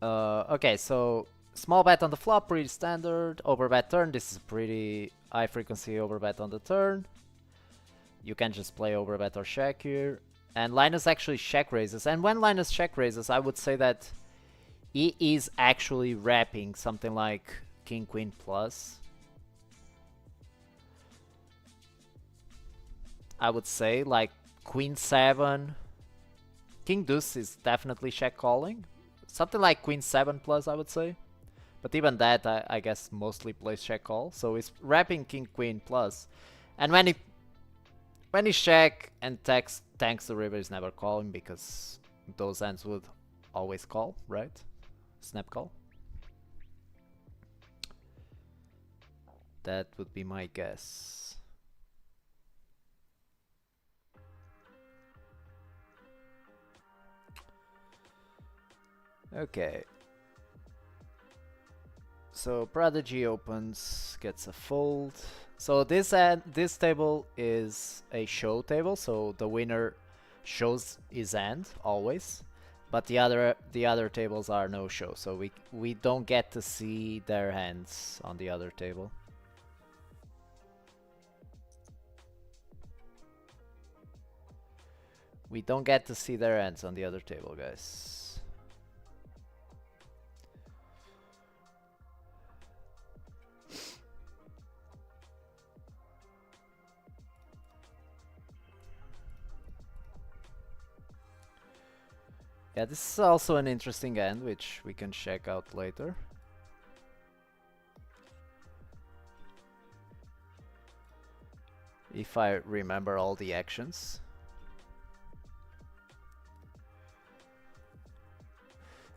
Okay, so small bet on the flop, pretty standard. Overbet turn, this is pretty high frequency overbet on the turn. You can just play overbet or check here. And Linus actually check raises. And when Linus check raises, I would say that he is actually wrapping something like king queen plus. I would say like queen 7. King deuce is definitely check calling. Something like queen 7 plus, I would say. But even that, I guess, mostly plays check call. So he's wrapping king queen plus. And when he check and tanks the river, he's never calling because those hands would always call, right? Snap call. That would be my guess. Okay. So Prodigy opens, gets a fold. So this table is a show table, so the winner shows his hand always, but the other tables are no show, so we don't get to see their hands on the other table. We don't get to see their hands on the other table, guys. Yeah, this is also an interesting hand, which we can check out later. If I remember all the actions.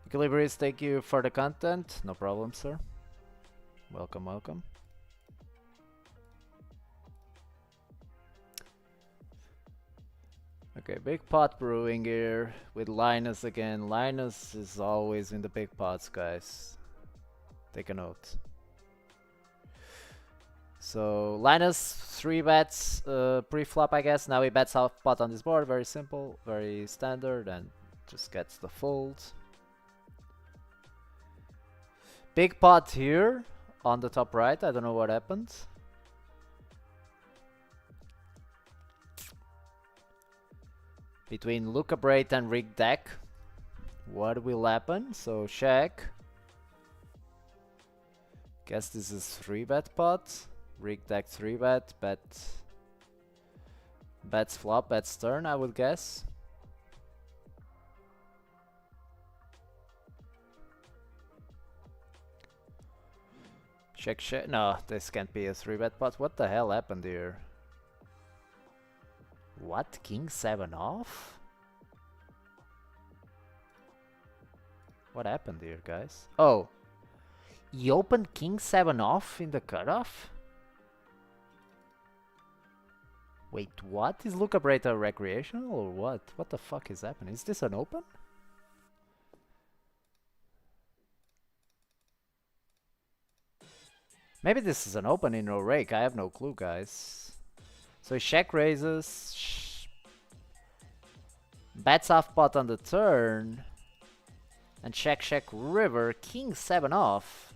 Equilibrius, thank you for the content. No problem, sir. Welcome, welcome. Okay, big pot brewing here with Linus again. Linus is always in the big pots, guys. Take a note. So Linus 3 bets pre-flop, I guess. Now he bets half pot on this board. Very simple, very standard, and just gets the fold. Big pot here on the top right. I don't know what happened. Between Luca Braid and Rigged Deck, what will happen? So check. Guess this is 3-bet pot. Rigged Deck 3-bet, bets flop, bets turn, I would guess. Check, check. No, this can't be a 3-bet pot. What the hell happened here? What? King 7 off? What happened here, guys? Oh, he opened King 7 off in the cutoff? Wait, what? Is Luca Breta recreational or what? What the fuck is happening? Is this an open? Maybe this is an open in no rake. I have no clue, guys. So he check raises, bets off pot on the turn, and check river, king 7 off.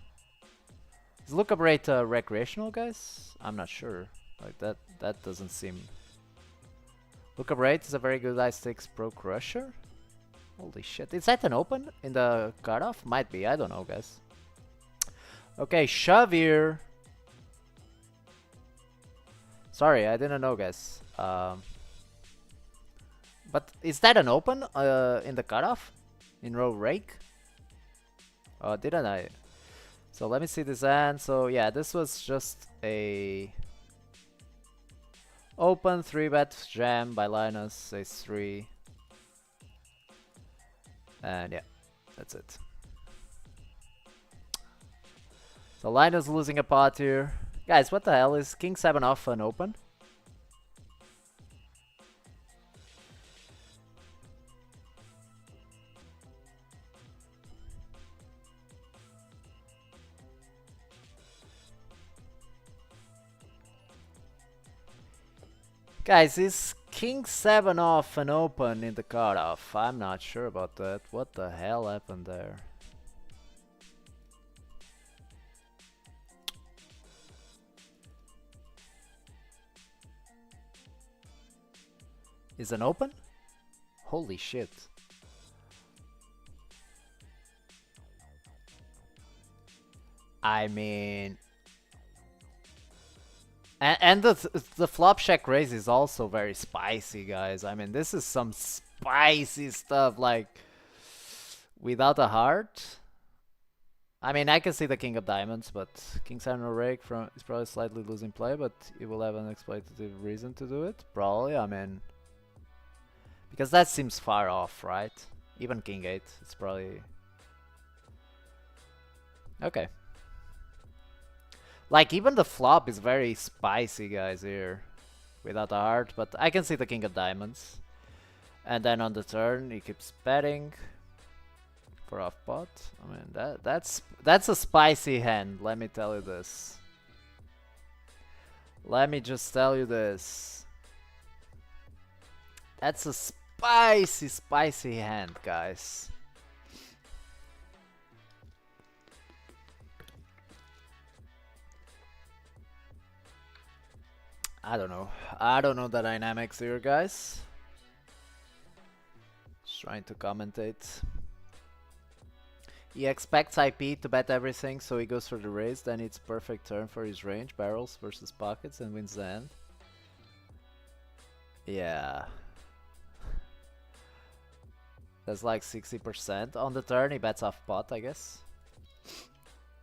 Is Luca Breta recreational, guys? I'm not sure. Like that doesn't seem. Luca Breta is a very good i6 pro crusher. Holy shit! Is that an open in the cutoff? Might be. I don't know, guys. Okay, shove here. Sorry, I didn't know, guys. But is that an open in the cutoff? In row rake? Oh, didn't I? So let me see this hand. So yeah, this was just a... Open, 3-bet, jam by Linus, ace 3. And yeah, that's it. So Linus losing a pot here. Guys, what the hell is king 7 off an open? Guys, is king 7 off an open in the cutoff? I'm not sure about that. What the hell happened there? Is an open? Holy shit. I mean... And the flop check raise is also very spicy, guys. I mean, this is some spicy stuff, like, without a heart. I mean, I can see the king of diamonds, but king 7 or rake is probably slightly losing play, but he will have an exploitative reason to do it. Probably, I mean, because that seems far off, right? Even king 8, it's probably... Okay. Like, even the flop is very spicy, guys, here. Without a heart, but I can see the king of diamonds. And then on the turn, he keeps betting for off pot. I mean, that's a spicy hand, let me tell you this. Let me just tell you this. That's a spicy, spicy hand, guys. I don't know. I don't know the dynamics here, guys. Just trying to commentate. He expects IP to bet everything, so he goes for the raise. Then it's perfect turn for his range, barrels versus pockets, and wins the hand. Yeah. That's like 60%. On the turn, he bets off pot, I guess.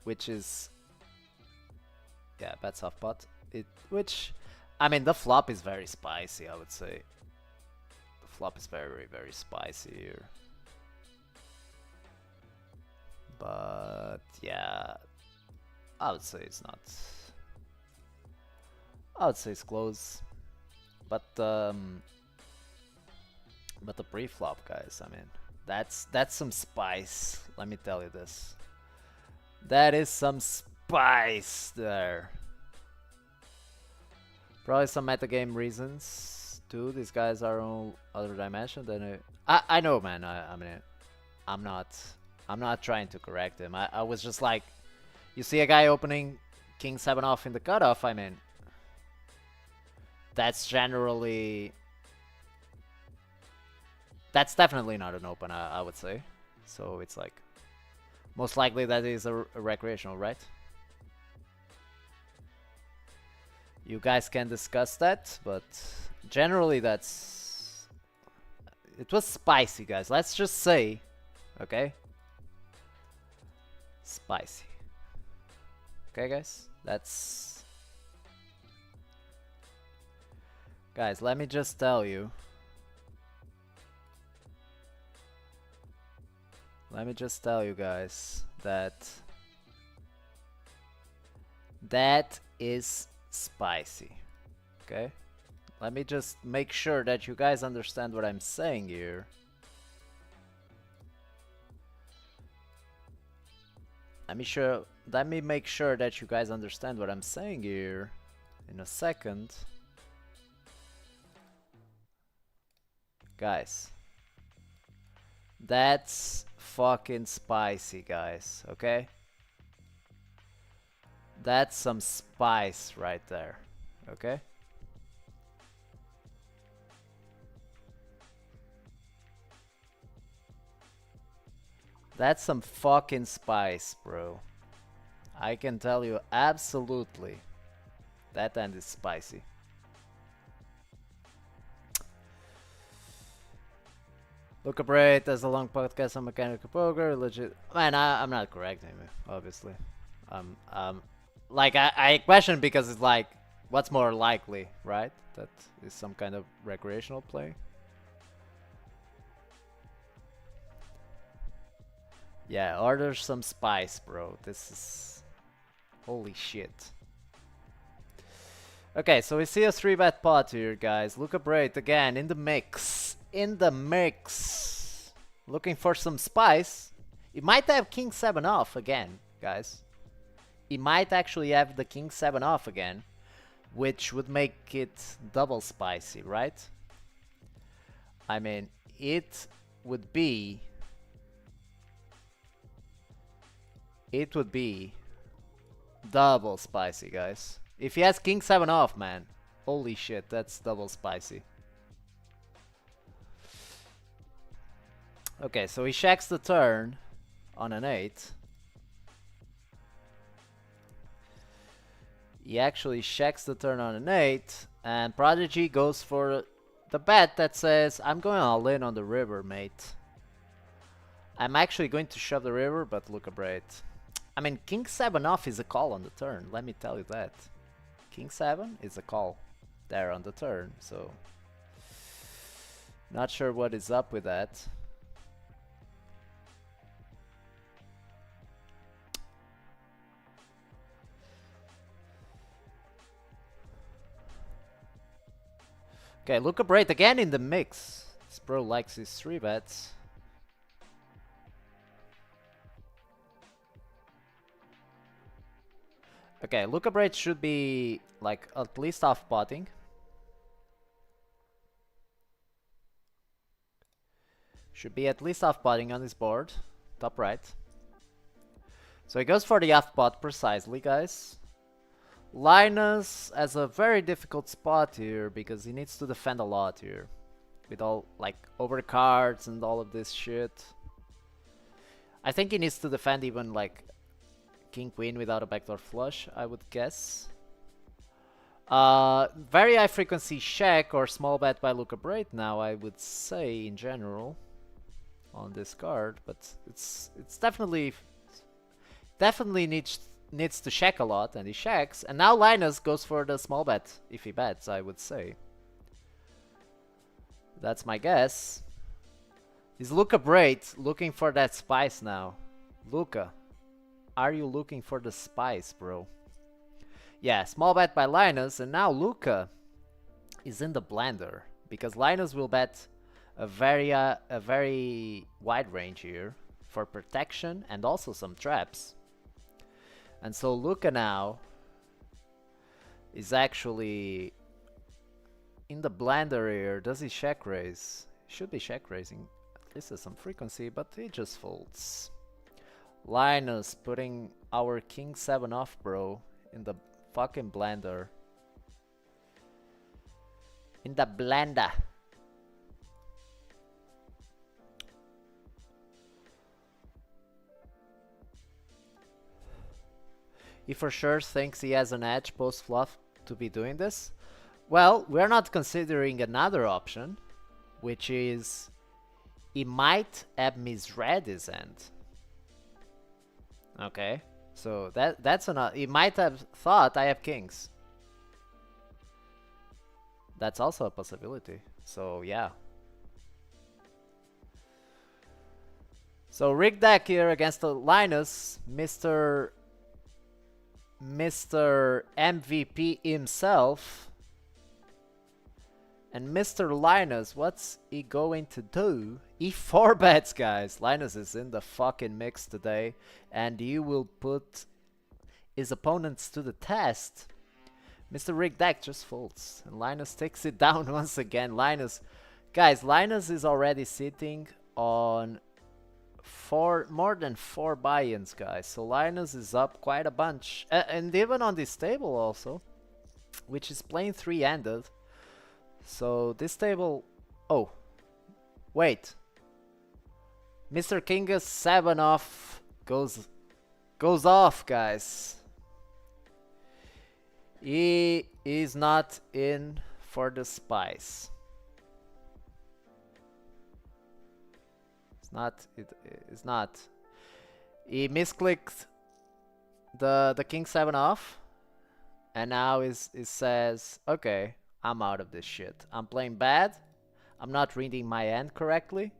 Which is... Yeah, bets off pot. Which... I mean, the flop is very spicy, I would say. The flop is very, very spicy here. But, yeah. I would say it's not... I would say it's close. But the pre-flop, guys, I mean, that's some spice. Let me tell you this. That is some spice there. Probably some metagame reasons too. These guys are on other dimension than I know, man. I mean, I'm not trying to correct him. I was just like, you see a guy opening king 7 off in the cutoff. I mean, that's definitely not an open. I would say. So it's like, most likely that is a recreational, right? You guys can discuss that, but generally that's... It was spicy, guys. Let's just say, okay? Spicy. Okay, guys? That's... Guys, let me just tell you. Let me just tell you guys that... That is... spicy. Okay, let me just make sure that you guys understand what I'm saying here. Let me make sure that you guys understand what I'm saying here in a second. Guys, that's fucking spicy, guys, okay? That's some spice right there, okay? That's some fucking spice, bro. I can tell you absolutely. That end is spicy. Luca Braid has a long podcast on mechanical poker. Legit, man. I'm not correcting him, obviously. Like I question because it's like What's more likely, right? That is some kind of recreational play. Yeah, order some spice, bro. This is... holy shit. Okay, so we see a 3-bet pot here, guys. Luca Braid again in the mix. In the mix. Looking for some spice. He might have King 7 off again, guys. He might actually have the King 7 off again, which would make it double spicy, right? I mean, it would be... it would be double spicy, guys. If he has King 7 off, man. Holy shit, that's double spicy. Okay, so he checks the turn on an 8. He actually checks the turn on an 8. And Prodigy goes for the bet that says, I'm going all in on the river, mate. I'm actually going to shove the river, but look at it. I mean, King 7 off is a call on the turn, let me tell you that. King 7 is a call there on the turn, so... not sure what is up with that. Okay, Luca Braid again in the mix. This bro likes his 3-bets. Okay, Luca Braid should be like at least half potting. Should be at least half potting on his board. Top right. So he goes for the half pot precisely, guys. Linus has a very difficult spot here because he needs to defend a lot here. With all, like, overcards and all of this shit. I think he needs to defend even, like, King Queen without a backdoor flush, I would guess. Very high frequency check or small bet by Luca Braid now, I would say, in general. On this card, but it's definitely needs to check a lot, and he checks. And now Linus goes for the small bet, if he bets, I would say. That's my guess. Is Luca Braid looking for that spice now? Luca, are you looking for the spice, bro? Yeah, small bet by Linus, and now Luca is in the blender, because Linus will bet a very wide range here for protection and also some traps. And so Luca now is actually in the blender here. Does he check raise? Should be check raising at least at some frequency, but he just folds. Linus putting our King 7 off, bro, in the fucking blender. In the blender. He for sure thinks he has an edge post-fluff to be doing this. Well, we're not considering another option, which is he might have misread his end. Okay, so that's another. He might have thought I have kings. That's also a possibility. So yeah. So rig deck here against the Linus, Mr. MVP himself. And Mr. Linus, what's he going to do? He 4-bets, guys. Linus is in the fucking mix today. And you will put his opponents to the test. Mr. Rig Deck just folds. And Linus takes it down once again. Linus, guys, Linus is already sitting on more than 4 buy-ins, guys. So Linus is up quite a bunch. And even on this table also, which is playing 3-handed. So this table... Oh, wait. Mr. Kingus 7 off goes off, guys. He is not in for the spice. It's not. He misclicked the King 7 off. and now it says, okay, I'm out of this shit. I'm playing bad. I'm not reading my hand correctly.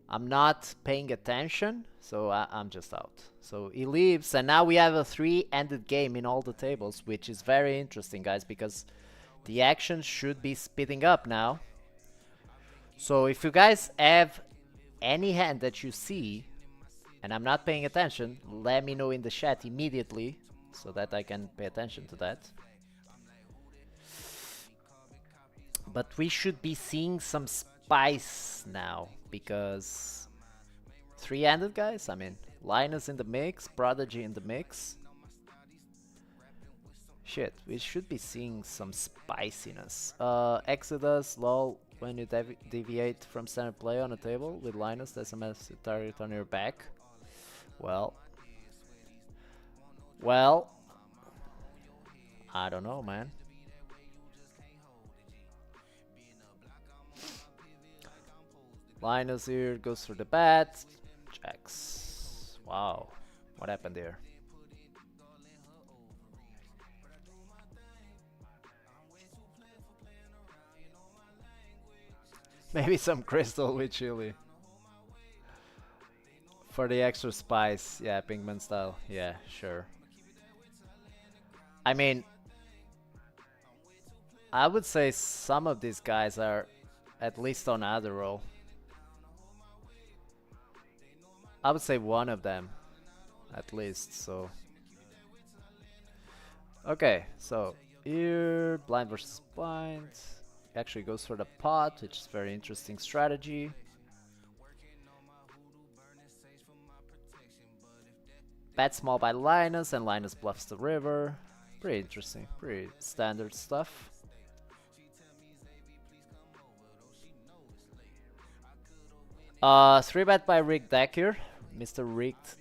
I'm not paying attention, so I'm just out. So he leaves, and now we have a 3-ended game in all the tables, which is very interesting, guys, because the action should be speeding up now. So if you guys have any hand that you see, and I'm not paying attention, let me know in the chat immediately, so that I can pay attention to that. But we should be seeing some spice now, because 3-handed, guys. I mean, Linus in the mix, Prodigy in the mix. Shit, we should be seeing some spiciness. Exodus, lol, when you deviate from standard play on a table with Linus, there's a massive target on your back. Well, I don't know, man. Linus here goes for the bat. Jacks. Wow. What happened there? Maybe some crystal with chili. For the extra spice. Yeah, Pinkman style. Yeah, sure. I mean, I would say some of these guys are at least on Adderall. I would say one of them, at least, so. Okay, so here, blind versus blind. Actually goes for the pot, which is very interesting strategy. Bet small by Linus, and Linus bluffs the river. Pretty interesting, pretty standard stuff. Three bet by rigged deck here, Mr. Rigged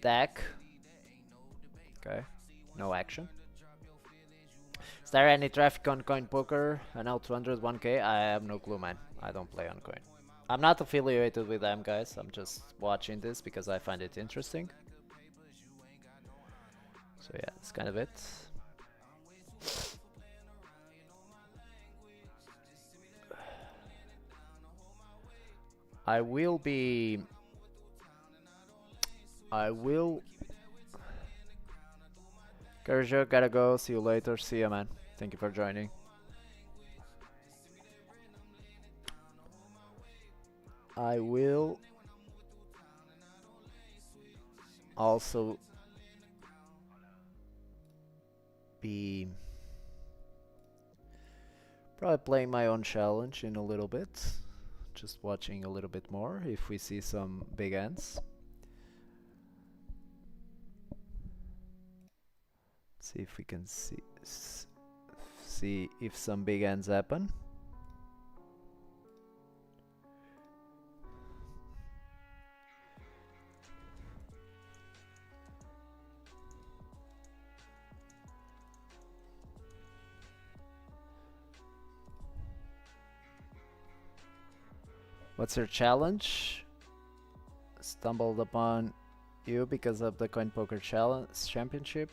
Deck. Okay, no action. Is there any traffic on Coin Poker? An L200 1K? I have no clue, man. I don't play on Coin. I'm not affiliated with them, guys. I'm just watching this because I find it interesting. So yeah, that's kind of it. I will. Kerjo, gotta go. See you later. See ya, man. Thank you for joining. I will also be probably playing my own challenge in a little bit. Just watching a little bit more if we see some big ends. See if we can see if some big ends happen. What's your challenge? Stumbled upon you because of the Coin Poker Challenge Championship.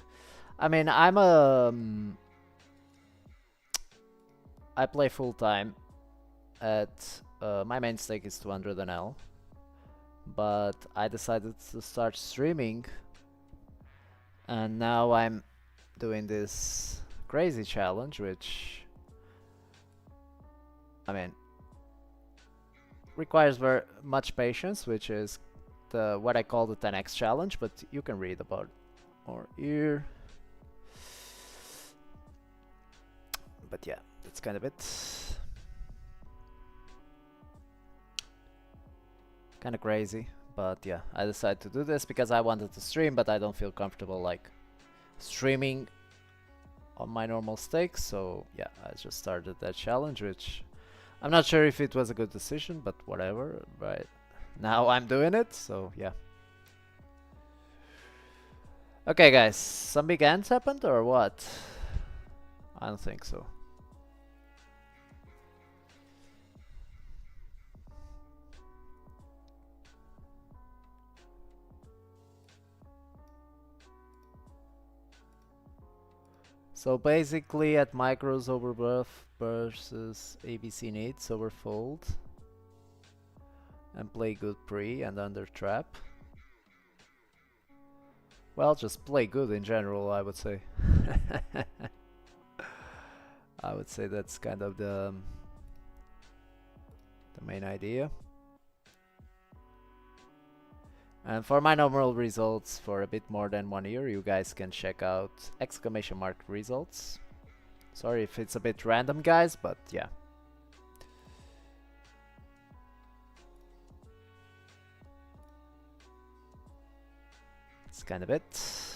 I mean, I play full time at my main stake is 200 NL, but I decided to start streaming, and now I'm doing this crazy challenge, which I mean requires very much patience, which is what I call the 10x challenge, but you can read about more here. But yeah, that's kind of it. Kind of crazy, but yeah, I decided to do this because I wanted to stream, but I don't feel comfortable like streaming on my normal stakes, so yeah, I just started that challenge, which I'm not sure if it was a good decision, but whatever, right? Now I'm doing it, so yeah. Okay, guys, some big ends happened or what? I don't think so. So basically at micros overbuff versus ABC needs overfold and play good pre and under trap. Well, just play good in general, I would say. I would say that's kind of the main idea. And for my normal results for a bit more than 1 year, you guys can check out exclamation mark results. Sorry if it's a bit random, guys, but yeah. It's kind of it.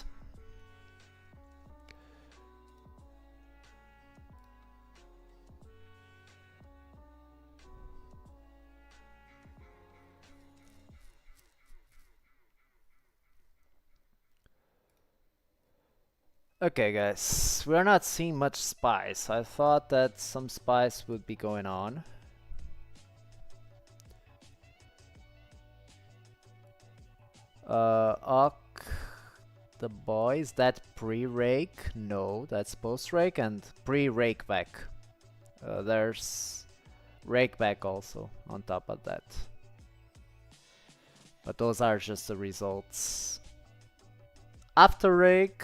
Okay guys, we're not seeing much spice. I thought that some spice would be going on. Ock, the boys, that pre-rake? No, that's post-rake and pre-rake back. There's rake back also on top of that. But those are just the results. After rake,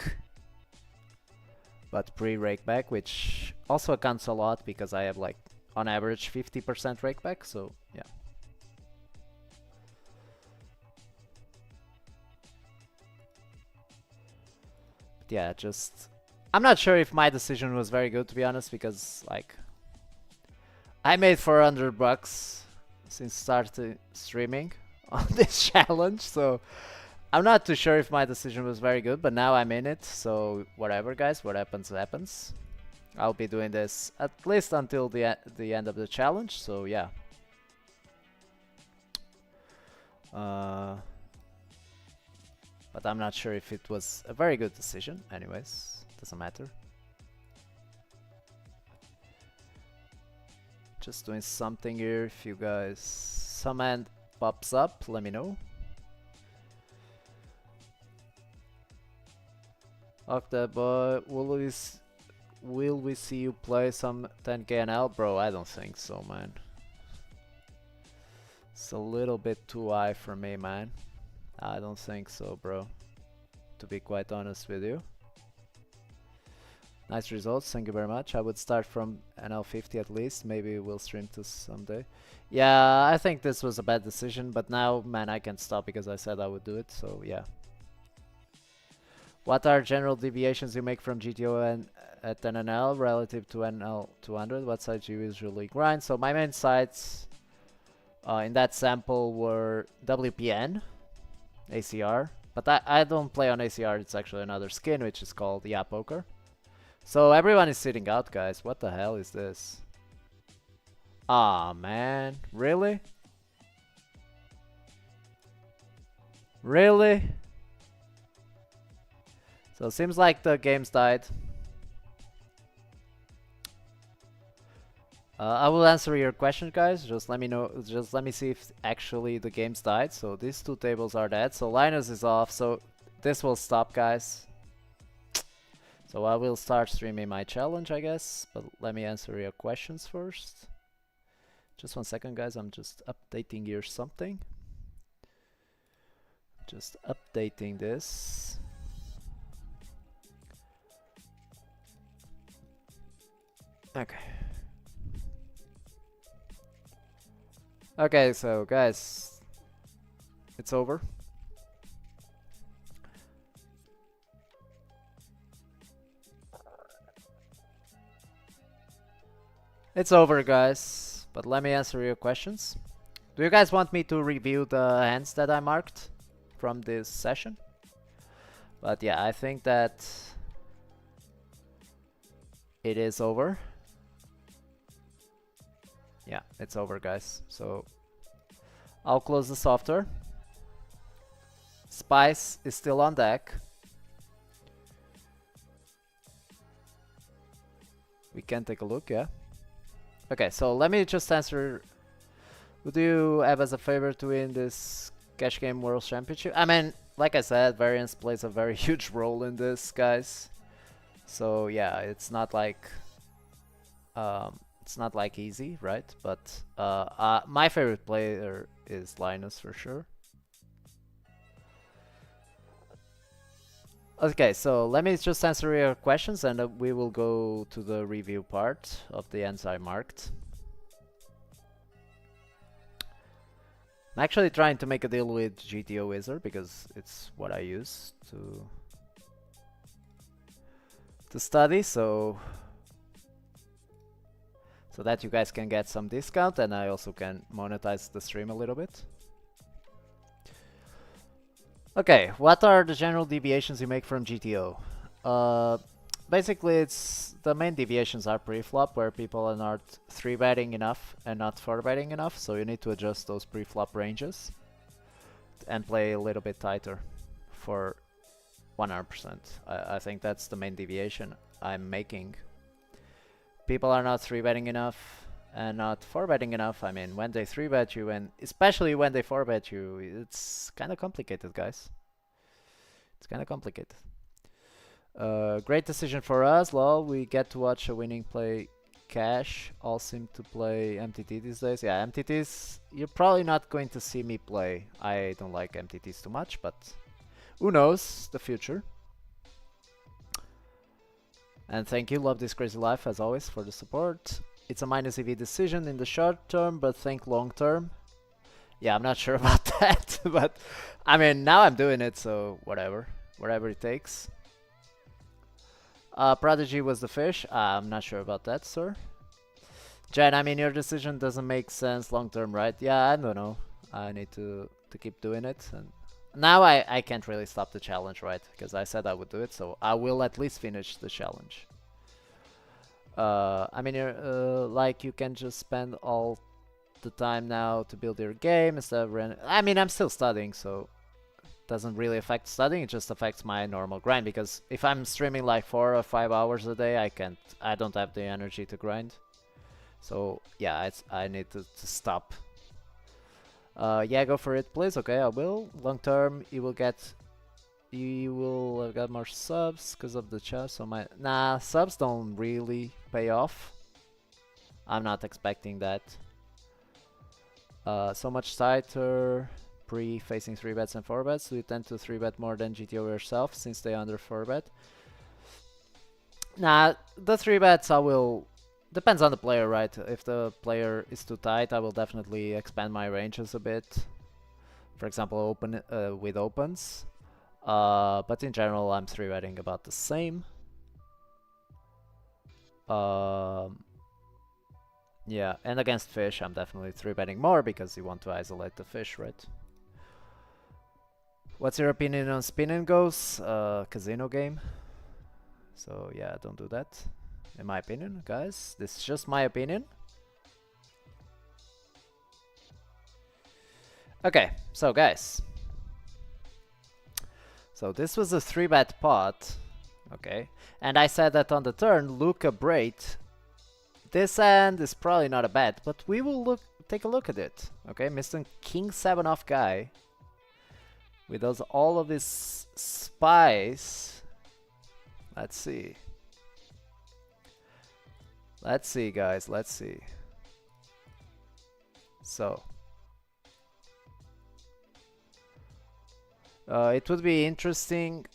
but pre-rake back, which also accounts a lot because I have like on average 50% rake back, so yeah. But yeah, just I'm not sure if my decision was very good, to be honest, because like I made $400 since started streaming on this challenge, so I'm not too sure if my decision was very good, but now I'm in it, so whatever guys, what happens happens. I'll be doing this at least until the end of the challenge, so yeah. But I'm not sure if it was a very good decision. Anyways, doesn't matter. Just doing something here. If you guys, some hand pops up, let me know. Octa boy, will we see you play some 10k NL? Bro, I don't think so, man. It's a little bit too high for me, man. I don't think so, bro. To be quite honest with you. Nice results, thank you very much. I would start from NL50 at least. Maybe we'll stream to someday. Yeah, I think this was a bad decision, but now, man, I can't stop because I said I would do it, so yeah. What are general deviations you make from GTO and at NNL relative to NL200? What sites you usually grind? So my main sites in that sample were WPN, ACR, but I don't play on ACR. It's actually another skin which is called Yeah Poker. So everyone is sitting out, guys. What the hell is this? Ah, man, really? Really? So it seems like the game's died. I will answer your question, guys. Just let me know. Just let me see if actually the game's died. So these two tables are dead. So Linus is off. So this will stop, guys. So I will start streaming my challenge, I guess. But let me answer your questions first. Just 1 second, guys. I'm just updating here something. Just updating this. Okay. Okay, so guys, it's over. It's over, guys, but let me answer your questions. Do you guys want me to review the hands that I marked from this session? But yeah, I think that it is over. Yeah, it's over, guys. So I'll close the software. Spice is still on deck. We can take a look, yeah. Okay, so let me just answer. Would you have as a favor to win this Cash Game World Championship? I mean, like I said, variance plays a very huge role in this, guys. So yeah, it's not like easy, right? But my favorite player is Linus for sure. Okay, so let me just answer your questions and we will go to the review part of the ends I marked. I'm actually trying to make a deal with GTO Wizard because it's what I use to study, so that you guys can get some discount and I also can monetize the stream a little bit. Okay, what are the general deviations you make from GTO? Basically, it's the main deviations are pre-flop, where people are not 3-betting enough and not 4-betting enough, so you need to adjust those pre-flop ranges and play a little bit tighter for 100%. I think that's the main deviation I'm making. People are not 3-betting enough and not 4-betting enough. I mean, when they 3-bet you, and especially when they 4-bet you, it's kind of complicated, guys. It's kind of complicated. Great decision for us, lol. We get to watch a winning play cash. All seem to play MTT these days. Yeah, MTTs, you're probably not going to see me play. I don't like MTTs too much, but who knows, the future. And thank you, Love This Crazy Life, as always, for the support. It's a minus EV decision in the short term, but think long term. Yeah, I'm not sure about that, but I mean, now I'm doing it, so whatever it takes. Prodigy was the fish. I'm not sure about that, sir. Jen, I mean, your decision doesn't make sense long term, right? Yeah, I don't know. I need to keep doing it. And now I can't really stop the challenge, right? Because I said I would do it, so I will at least finish the challenge. I mean, like, you can just spend all the time now to build your game instead of running. I mean, I'm still studying, so doesn't really affect studying, it just affects my normal grind, because if I'm streaming like 4 or 5 hours a day, I don't have the energy to grind. So yeah, I need to stop. Yeah, go for it, please. Okay, I will. Long term, you will get more subs because of the chat. So nah, subs don't really pay off. I'm not expecting that. So much tighter. Facing 3-bets and 4-bets, so you tend to 3-bet more than GTO yourself since they under 4-bet. Nah, the 3-bets I will... Depends on the player, right? If the player is too tight, I will definitely expand my ranges a bit. For example, with opens. But in general, I'm 3-betting about the same. Yeah, and against fish, I'm definitely 3-betting more because you want to isolate the fish, right? What's your opinion on spin and goes? Casino game. So yeah, don't do that. In my opinion, guys. This is just my opinion. Okay, so guys. So this was a 3-bet pot. Okay. And I said that on the turn, Luca Brait. This hand is probably not a bet, but we will take a look at it. Okay, Mr. King 7 off guy. With all of his spies. Let's see. Let's see, guys. Let's see. So. It would be interesting.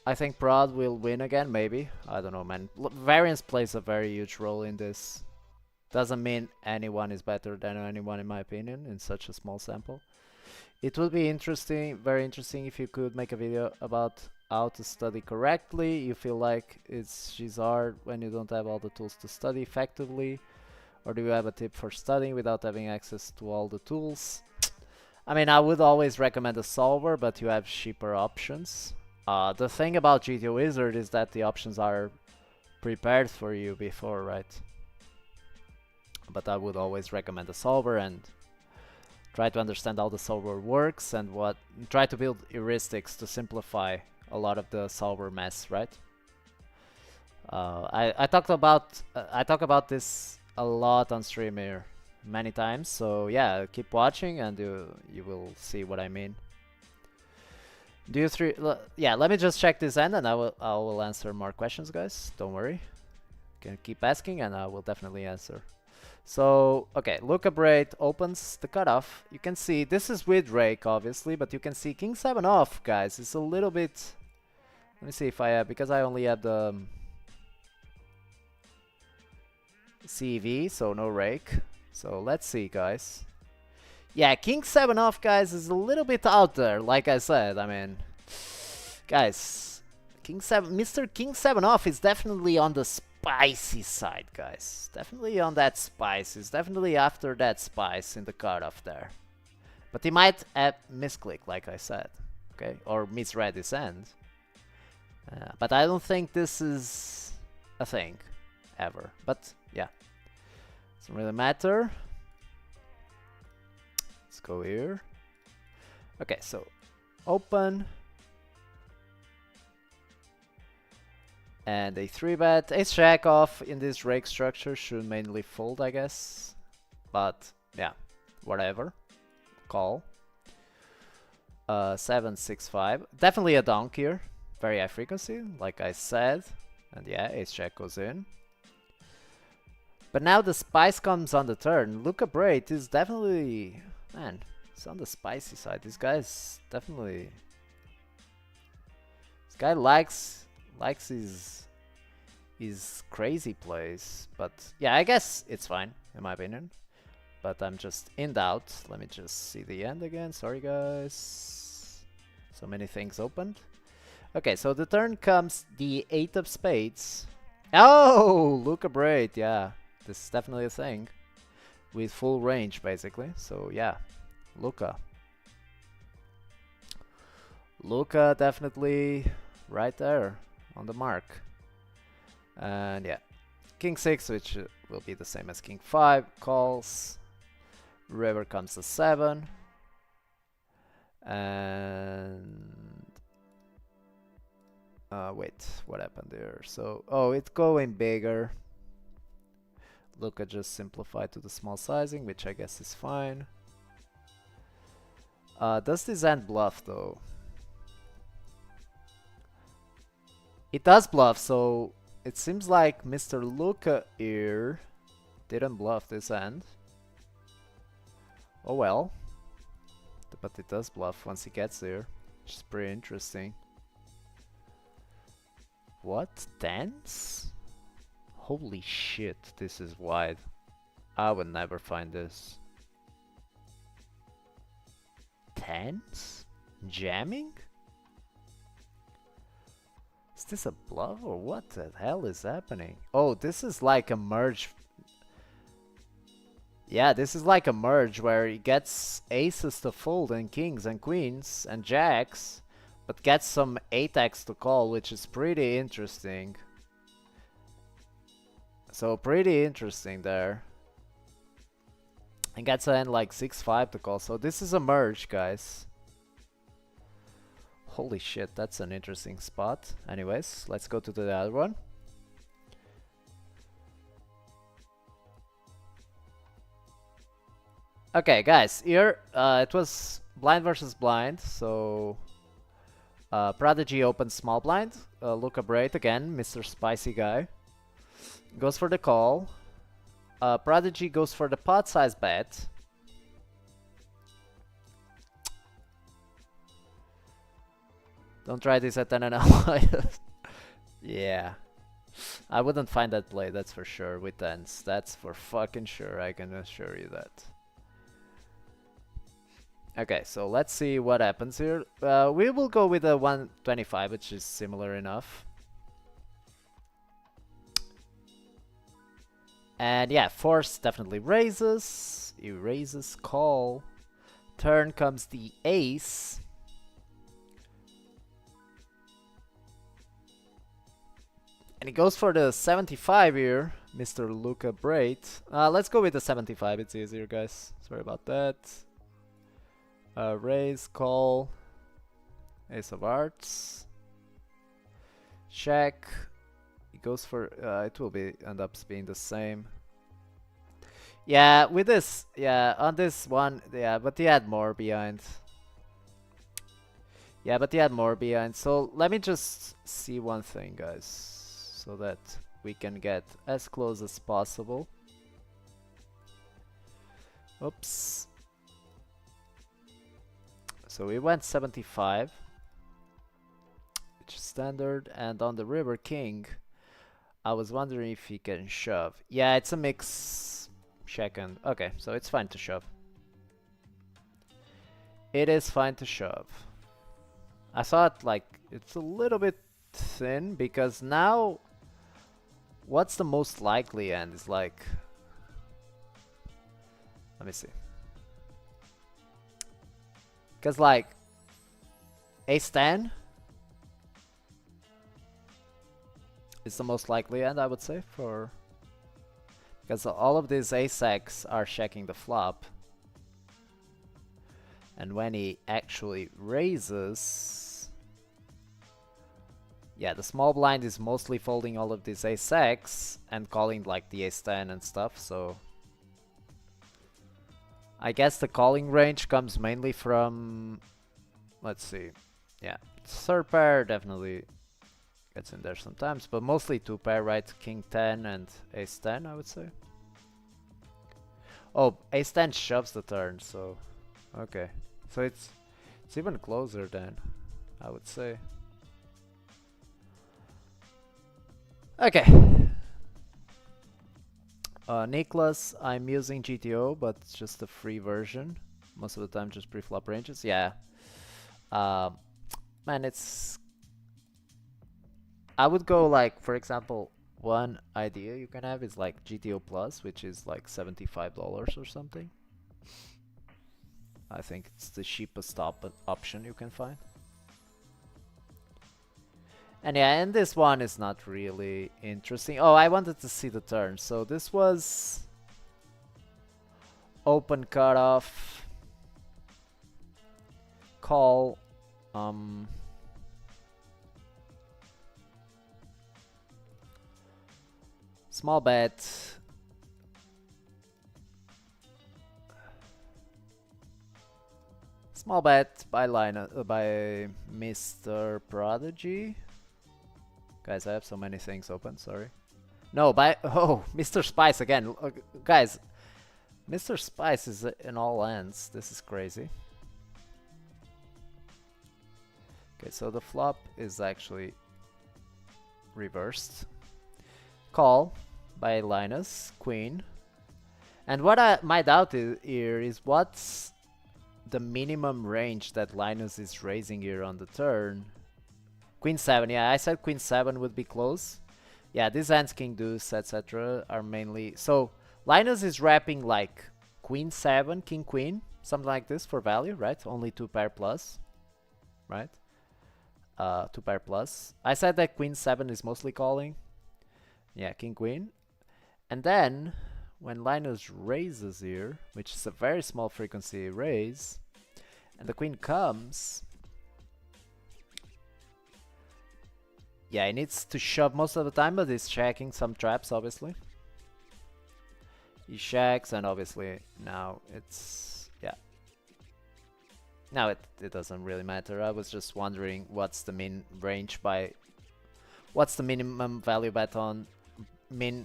I think Prod will win again, maybe. I don't know, man. Variance plays a very huge role in this. Doesn't mean anyone is better than anyone, in my opinion, in such a small sample. It would be interesting, very interesting, if you could make a video about how to study correctly. You feel like it's hard when you don't have all the tools to study effectively? Or do you have a tip for studying without having access to all the tools? I mean, I would always recommend a solver, but you have cheaper options. The thing about GTO Wizard is that the options are prepared for you before, right? But I would always recommend a solver and try to understand how the solver works and try to build heuristics to simplify a lot of the solver mess, right? I talk about this a lot on stream here many times, so yeah, keep watching and you will see what I mean. Do you three? Yeah, let me just check this end, and I will answer more questions, guys. Don't worry. Can keep asking, and I will definitely answer. So, okay, Luca Braid opens the cutoff. You can see this is with rake, obviously, but you can see King 7 off, guys. It's a little bit. Let me see if I have, because I only have the CV, so no rake. So let's see, guys. Yeah, King 7 off, guys, is a little bit out there, like I said. I mean, guys, Mr. King 7 off is definitely on the spicy side, guys. Definitely on that spice. He's definitely after that spice in the cutoff there. But he might have misclick, like I said, okay, or misread his end. But I don't think this is a thing, ever. But yeah, doesn't really matter. Let's go here. Okay, so open. And a 3-bet. Ace jack off in this rake structure should mainly fold, I guess. But yeah, whatever. Call. 7, 6, 5. Definitely a donk here. Very high frequency, like I said. And yeah, ace jack goes in. But now the spice comes on the turn. Luca Braid is definitely... Man, it's on the spicy side. This guy's definitely... This guy likes his crazy plays. But yeah, I guess it's fine, in my opinion. But I'm just in doubt. Let me just see the end again. Sorry, guys. So many things opened. Okay, so the turn comes the 8 of spades. Oh, Luca Braid, yeah. This is definitely a thing. With full range, basically. So, yeah. Luca. Luca definitely right there on the mark. And, yeah. King 6, which will be the same as King 5. Calls. River comes to 7. And... wait, what happened there? So, oh, it's going bigger. Luca just simplified to the small sizing, which I guess is fine. Does this hand bluff, though? It does bluff, so it seems like Mr. Luca here didn't bluff this hand. Oh well. But it does bluff once he gets there, which is pretty interesting. What? Tens? Holy shit, this is wide. I would never find this. Tens? Jamming? Is this a bluff or what the hell is happening? Oh, this is like a merge. Yeah, this is like a merge where he gets aces to fold and kings and queens and jacks, but gets some 8x to call, which is pretty interesting. So pretty interesting there. And gets a hand like 6-5 to call. So this is a merge, guys. Holy shit, that's an interesting spot. Anyways, let's go to the other one. Okay, guys, here it was blind versus blind, so Prodigy opens small blind. Luca Braid again, Mr. Spicy guy, goes for the call. Prodigy goes for the pot size bet. Don't try this at 10.5. Yeah. I wouldn't find that play, that's for sure, with tens. That's for fucking sure, I can assure you that. Okay, so let's see what happens here. We will go with a 125, which is similar enough. And yeah, force definitely raises. He raises, call. Turn comes the ace. And he goes for the 75 here, Mr. Luca Braid. Let's go with the 75, it's easier, guys. Sorry about that. Raise, call. Ace of hearts. Check. He goes for... it will be end up being the same. Yeah, with this... Yeah, on this one... Yeah, but he had more behind. Yeah, but he had more behind. So let me just see one thing, guys, so that we can get as close as possible. Oops. So we went 75, which is standard, and on the River King, I was wondering if he can shove. Yeah, it's a mix second. Okay, so it's fine to shove. It is fine to shove. I thought like it's a little bit thin because now what's the most likely end is like, let me see. Because like ace 10 is the most likely end, I would say, for because all of these ace X are checking the flop. And when he actually raises, yeah, the small blind is mostly folding all of these ace X and calling like the ace 10 and stuff, so I guess the calling range comes mainly from, let's see, yeah, third pair definitely gets in there sometimes, but mostly two pair, right? King 10 and ace 10, I would say. Oh, ace 10 shoves the turn, so okay. So it's even closer then, I would say. Okay. Nicholas, I'm using GTO, but it's just a free version. Most of the time just pre-flop ranges. Yeah. Man, it's... I would go like, for example, one idea you can have is like GTO Plus, which is like $75 or something. I think it's the cheapest option you can find. And yeah, and this one is not really interesting. Oh, I wanted to see the turn. So this was open cutoff, call, small bet. Small bet by by Mr. Prodigy. Guys, I have so many things open, sorry. No, oh, Mr. Spice again. Guys, Mr. Spice is in all ends. This is crazy. Okay, so the flop is actually reversed. Call by Linus, queen. And what my doubt here is what's the minimum range that Linus is raising here on the turn. Queen 7, yeah, I said Queen 7 would be close. Yeah, these hands, King Deuce, etc. are mainly... So, Linus is wrapping like Queen 7, King Queen, something like this for value, right? Only 2 pair plus, right? 2 pair plus. I said that Queen 7 is mostly calling. Yeah, King Queen. And then, when Linus raises here, which is a very small frequency raise, and the Queen comes... Yeah, he needs to shove most of the time, but he's checking some traps, obviously. He checks, and obviously now it's... Yeah. Now it doesn't really matter. I was just wondering what's the min range by... What's the minimum value bet on the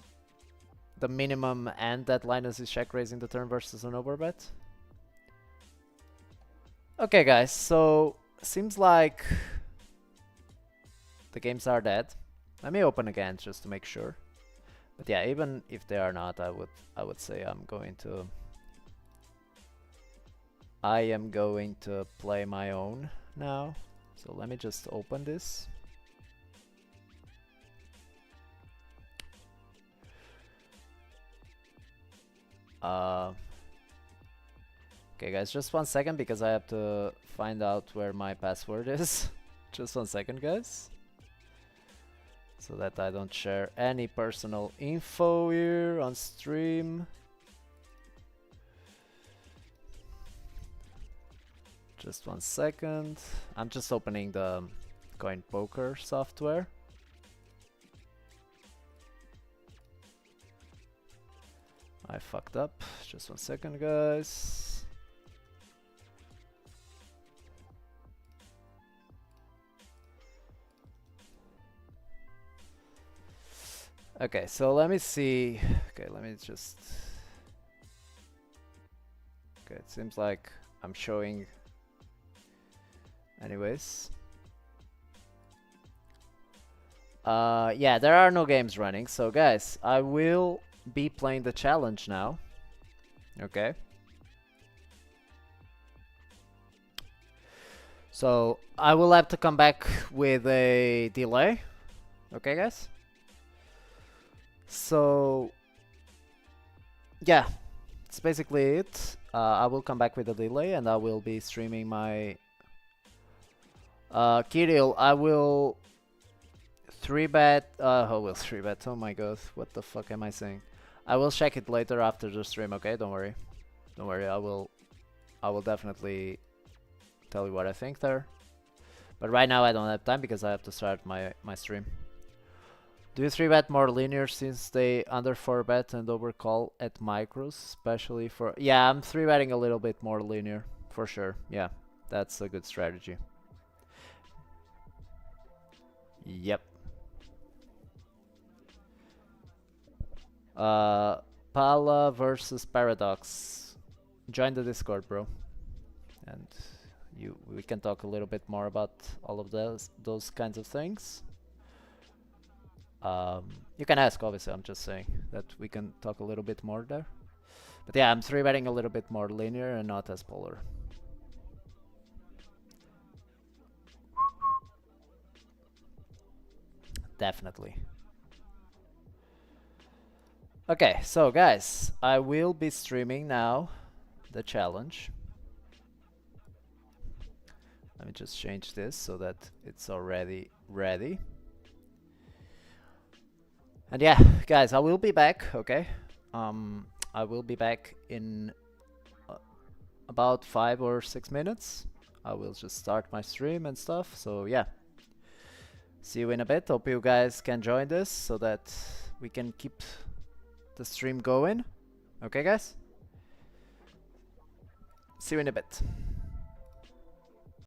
minimum and that Linus is check raising the turn versus an overbet? Okay, guys, so seems like... The games are dead. Let me open again just to make sure. But yeah, even if they are not, I would say I am going to play my own now. So let me just open this. Okay guys, just 1 second because I have to find out where my password is. Just 1 second, guys. So that I don't share any personal info here on stream. Just 1 second. I'm just opening the Coin Poker software. I fucked up. Just 1 second, guys. Okay, so let me see. Okay, let me just. Okay, it seems like I'm showing. Anyways. Yeah, there are no games running. So guys, I will be playing the challenge now. Okay. So I will have to come back with a delay. Okay, guys? So yeah, that's basically it. I will come back with a delay and I will be streaming my Kirill. I will 3-bet. I will 3-bet. Oh my god, what the fuck am I saying? I will check it later after the stream. Okay, don't worry. Don't worry. I will definitely tell you what I think there. But right now I don't have time because I have to start my stream. Do you 3-bet more linear since they under 4-bet and overcall at micros, especially for... Yeah, I'm 3-betting a little bit more linear, for sure. Yeah, that's a good strategy. Yep. Pala versus Paradox. Join the Discord, bro. And we can talk a little bit more about all of those kinds of things. You can ask, obviously. I'm just saying that we can talk a little bit more there. But yeah, I'm 3-betting a little bit more linear and not as polar. Definitely. Okay, so guys, I will be streaming now the challenge. Let me just change this so that it's already ready. And yeah, guys, I will be back, okay? I will be back in about 5 or 6 minutes. I will just start my stream and stuff, so yeah. See you in a bit. Hope you guys can join this so that we can keep the stream going. Okay, guys? See you in a bit.